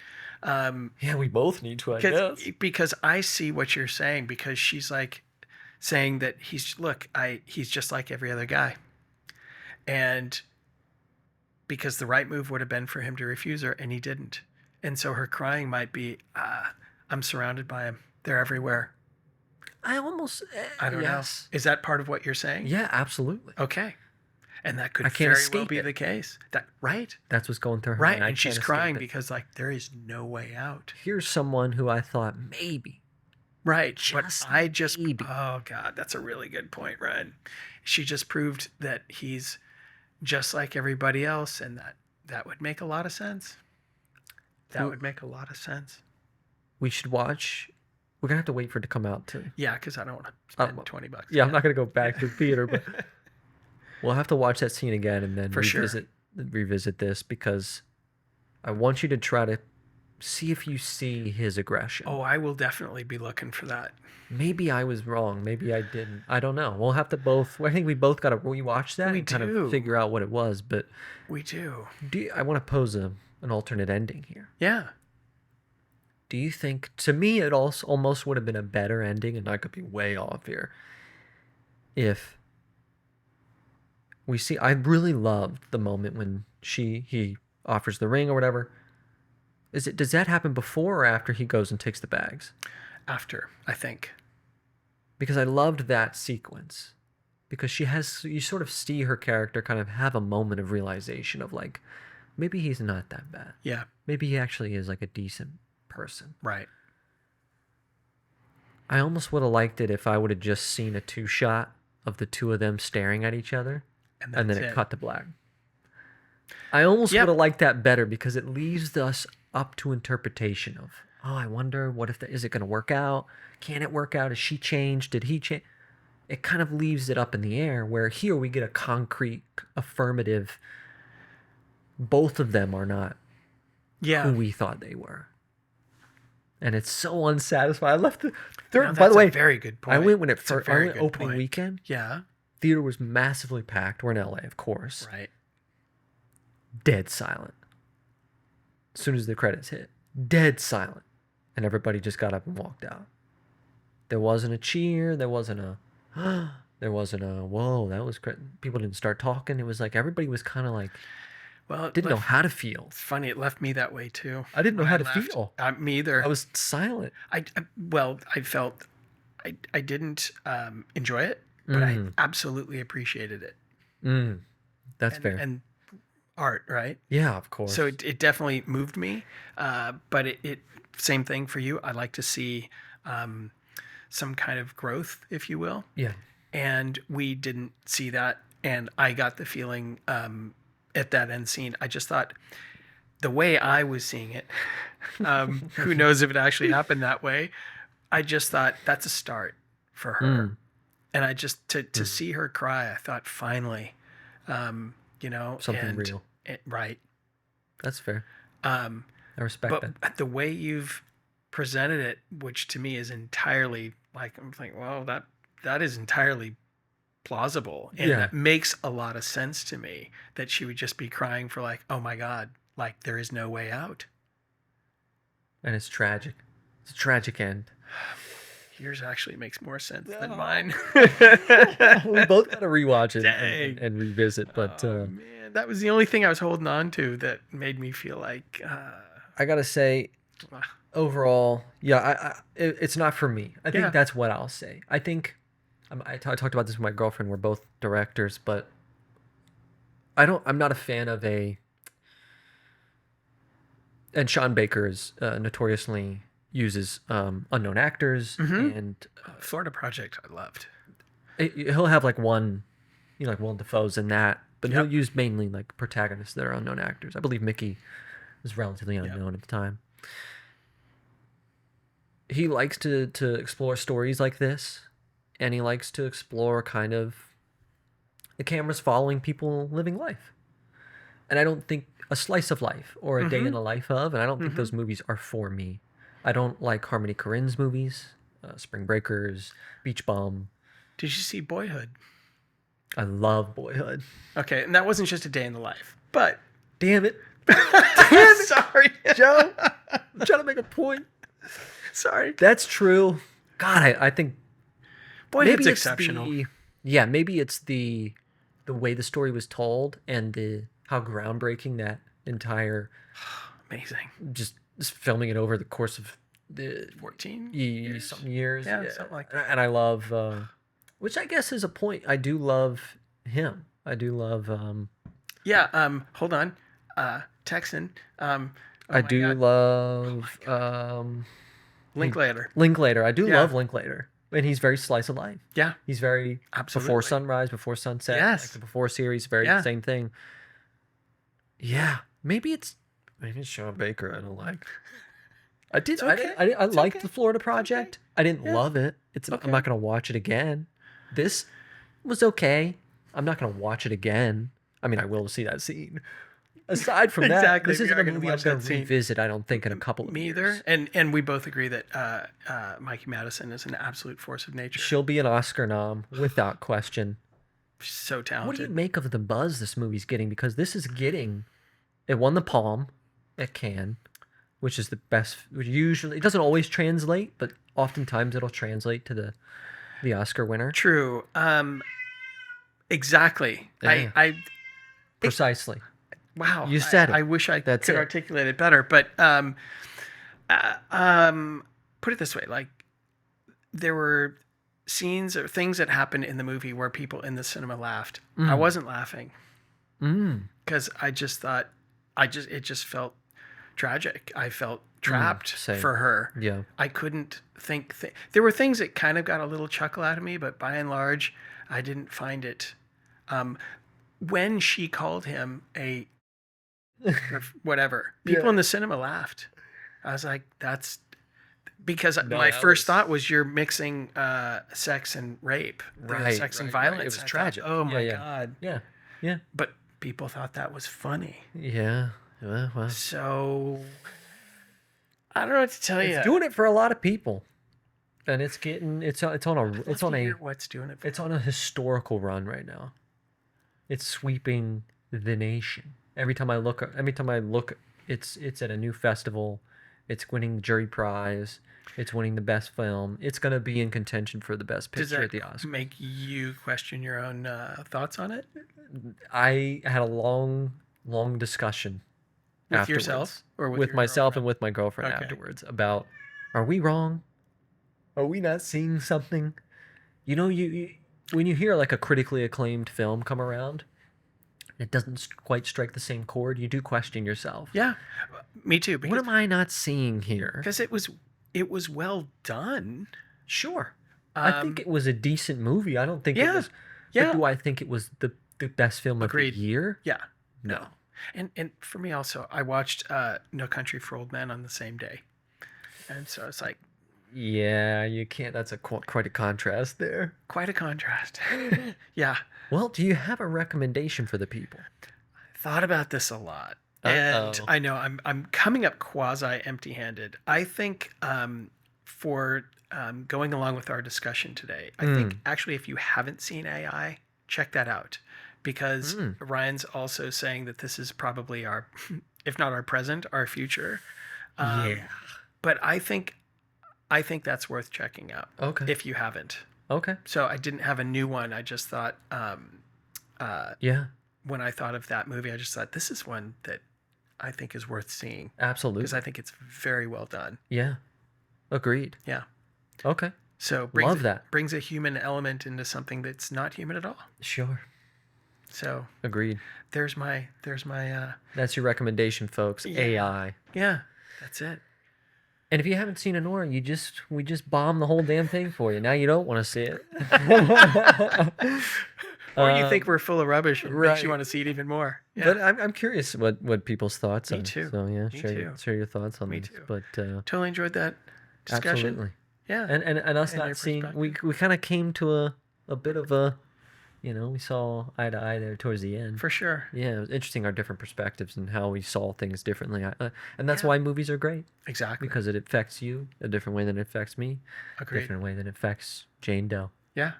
Yeah, we both need to, I guess. Because I see what you're saying. Because she's like saying that he's just like every other guy, and because the right move would have been for him to refuse her, and he didn't. And so her crying might be, I'm surrounded by him. They're everywhere. I almost I don't yes. know. Is that part of what you're saying? Yeah, absolutely. Okay. And that could I can't very well escape be it. the case. Right? That's what's going through her Right. mind. I And she's can't crying escape it. because like there is no way out. Here's someone who I thought maybe. Right. Just But I just maybe. oh God, that's a really good point, Ryan. She just proved that he's just like everybody else, and that would make a lot of sense. That would make a lot of sense. We should watch. We're gonna have to wait for it to come out too. Yeah, because I don't want to spend $20. Yeah, I'm not gonna go back to the theater, but we'll have to watch that scene again and then For sure. revisit this because I want you to try to see if you see his aggression. Oh, I will definitely be looking for that. Maybe I was wrong. Maybe I didn't. I don't know. We'll have to both. I think we both got to rewatch that We and kind do. of figure out what it was. But We do. I want to pose an alternate ending here. Yeah. Do you think, to me, it also almost would have been a better ending, and I could be way off here, if we see, I really loved the moment when he offers the ring or whatever. Does that happen before or after he goes and takes the bags? After, I think. Because I loved that sequence. Because you sort of see her character kind of have a moment of realization of like, maybe he's not that bad. Yeah. Maybe he actually is like a decent person. Right. I almost would have liked it if I would have just seen a 2-shot of the two of them staring at each other and then it cut to black. I almost would have liked that better because it leaves us up to interpretation of, oh, I wonder is it going to work out? Can it work out? Is she changed? Did he change? It kind of leaves it up in the air where here we get a concrete affirmative. Both of them are not who we thought they were. And it's so unsatisfying. I left the third. No, by the way, a very good point. I went when it It's a first. I very went good opening point. weekend. Yeah. Theater was massively packed. We're in LA, of course. Right. Dead silent. As soon as the credits hit, dead silent, and everybody just got up and walked out. There wasn't a cheer. There wasn't a. There wasn't a. Whoa, that was great. People didn't start talking. It was like everybody was kind of like. Well, Didn't know how to feel. It's funny. It left me that way too. I didn't know when how to left. feel. Me either. I was silent. I felt I didn't enjoy it, but I absolutely appreciated it. That's fair. And art, right? Yeah, of course. So it definitely moved me. But it same thing for you. I like to see some kind of growth, if you will. Yeah. And we didn't see that. And I got the feeling at that end scene, I just thought the way I was seeing it, who knows if it actually happened that way. I just thought that's a start for her. And I just, to see her cry, I thought finally, something real. Right. That's fair. I respect that. But the way you've presented it, which to me is entirely like, I'm thinking, well, that is entirely plausible. And that makes a lot of sense to me that she would just be crying for like, oh my God, like there is no way out. And it's tragic. It's a tragic end. Yours actually makes more sense than mine. We both got to rewatch it and revisit. But man, that was the only thing I was holding on to that made me feel like. I gotta say, overall, yeah, it's not for me. I think that's what I'll say. I think I talked about this with my girlfriend. We're both directors, but I'm not a fan of a. And Sean Baker is notoriously uses unknown actors and Florida Project. I loved. He'll have like one, like Willem Dafoe's in that, but he'll use mainly like protagonists that are unknown actors. I believe Mickey was relatively unknown at the time. He likes to explore stories like this, and he likes to explore kind of the cameras following people living life. And I don't think a slice of life or a day in the life of, and I don't think those movies are for me. I don't like Harmony Korine's movies, Spring Breakers, Beach Bum. Did you see Boyhood? I love Boyhood. Okay, and that wasn't just a day in the life, but damn it, sorry, Joe. I'm trying to make a point. Sorry, that's true. God, I think Boyhood's exceptional. Maybe it's the way the story was told and how groundbreaking that entire amazing just filming it over the course of the 14 years. Something years. Yeah, something like that. And I love, which I guess is a point. I do love him. I do love. Hold on. Texan. I do love. Linklater. Linklater. I do love Linklater. And he's very slice of life. Yeah. He's very before sunrise, before sunset. Yes. Like the Before series, very same thing. Yeah. Maybe it's Sean Baker I don't like. I did. Okay. I liked the Florida Project. Okay. I didn't love it. I'm not going to watch it again. This was okay. I'm not going to watch it again. I mean, I will see that scene. Aside from that, this isn't a movie I'm going to revisit, I don't think, in a couple of years. Me either. And we both agree that Mikey Madison is an absolute force of nature. She'll be an Oscar nom, without question. She's so talented. What do you make of the buzz this movie's getting? Because this is getting... It won the Palm at Cannes, which is the best... Usually, it doesn't always translate, but oftentimes it'll translate to the Oscar winner. True. Exactly. Yeah. Precisely. Wow, you said it. I wish I could articulate it better, but put it this way: like there were scenes or things that happened in the movie where people in the cinema laughed. I wasn't laughing because I just thought it just felt tragic. I felt trapped for her. Yeah, I couldn't think. There were things that kind of got a little chuckle out of me, but by and large, I didn't find it. When she called him a whatever, people in the cinema laughed. I was like, that's because my first thought was you're mixing sex and rape, sex and violence. Right. It was tragic. Oh my God. Yeah. But people thought that was funny. Yeah. Well. So I don't know what to tell you. It's doing it for a lot of people, and it's on a historical run right now. It's sweeping the nation. Every time I look, it's at a new festival. It's winning the jury prize. It's winning the best film. It's going to be in contention for the best picture at the Oscars. Does that make you question your own thoughts on it? I had a long discussion with afterwards. Yourself or with myself and with my girlfriend afterwards about, are we wrong? Are we not seeing something? You when you hear like a critically acclaimed film come around, it doesn't quite strike the same chord. You do question yourself. Yeah, me too. What am I not seeing here? Because it was well done. Sure, I think it was a decent movie. I don't think it was. Yeah. But do I think it was the best film of the year? Yeah. No. And for me also, I watched No Country for Old Men on the same day, and so it's like. Yeah, you can't. That's quite a contrast there. Quite a contrast. Yeah. Well, do you have a recommendation for the people? I thought about this a lot, and I know I'm coming up quasi empty-handed. I think for going along with our discussion today, I think actually if you haven't seen AI, check that out, because Ryan's also saying that this is probably our, if not our present, our future. Yeah. But I think I think that's worth checking out. Okay. If you haven't. Okay. So I didn't have a new one. I just thought, Yeah. when I thought of that movie, I just thought this is one that I think is worth seeing Absolutely. because I think it's very well done. Yeah. Agreed. Yeah. Okay. So Love that. brings a human element into something that's not human at all. Sure. So Agreed. there's my That's your recommendation, folks. Yeah. AI. yeah, that's it. And if you haven't seen Anora, we just bombed the whole damn thing for you. Now you don't want to see it. Or you think we're full of rubbish and makes right. you want to see it even more. Yeah. But I'm curious what people's thoughts are. Me too. So yeah, Me share your thoughts on Me this. too. But Totally enjoyed that discussion. absolutely. Yeah. And us And not your seeing we perspective. kind of came to a bit of a, we saw eye to eye there towards the end. For sure. Yeah, it was interesting our different perspectives and how we saw things differently. And that's Yeah. why movies are great, Exactly. because it affects you a different way than it affects me, Agreed. different way than it affects Jane Doe. Yeah.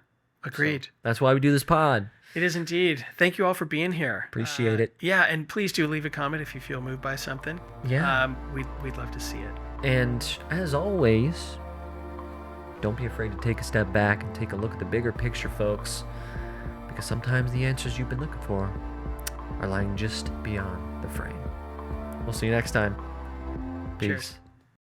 Agreed. So that's why we do this pod. It is indeed. Thank you all for being here. Appreciate it. Yeah, and please do leave a comment if you feel moved by something. Yeah. We'd love to see it. And as always, don't be afraid to take a step back and take a look at the bigger picture, folks, because sometimes the answers you've been looking for are lying just beyond the frame. We'll see you next time. Peace. Cheers.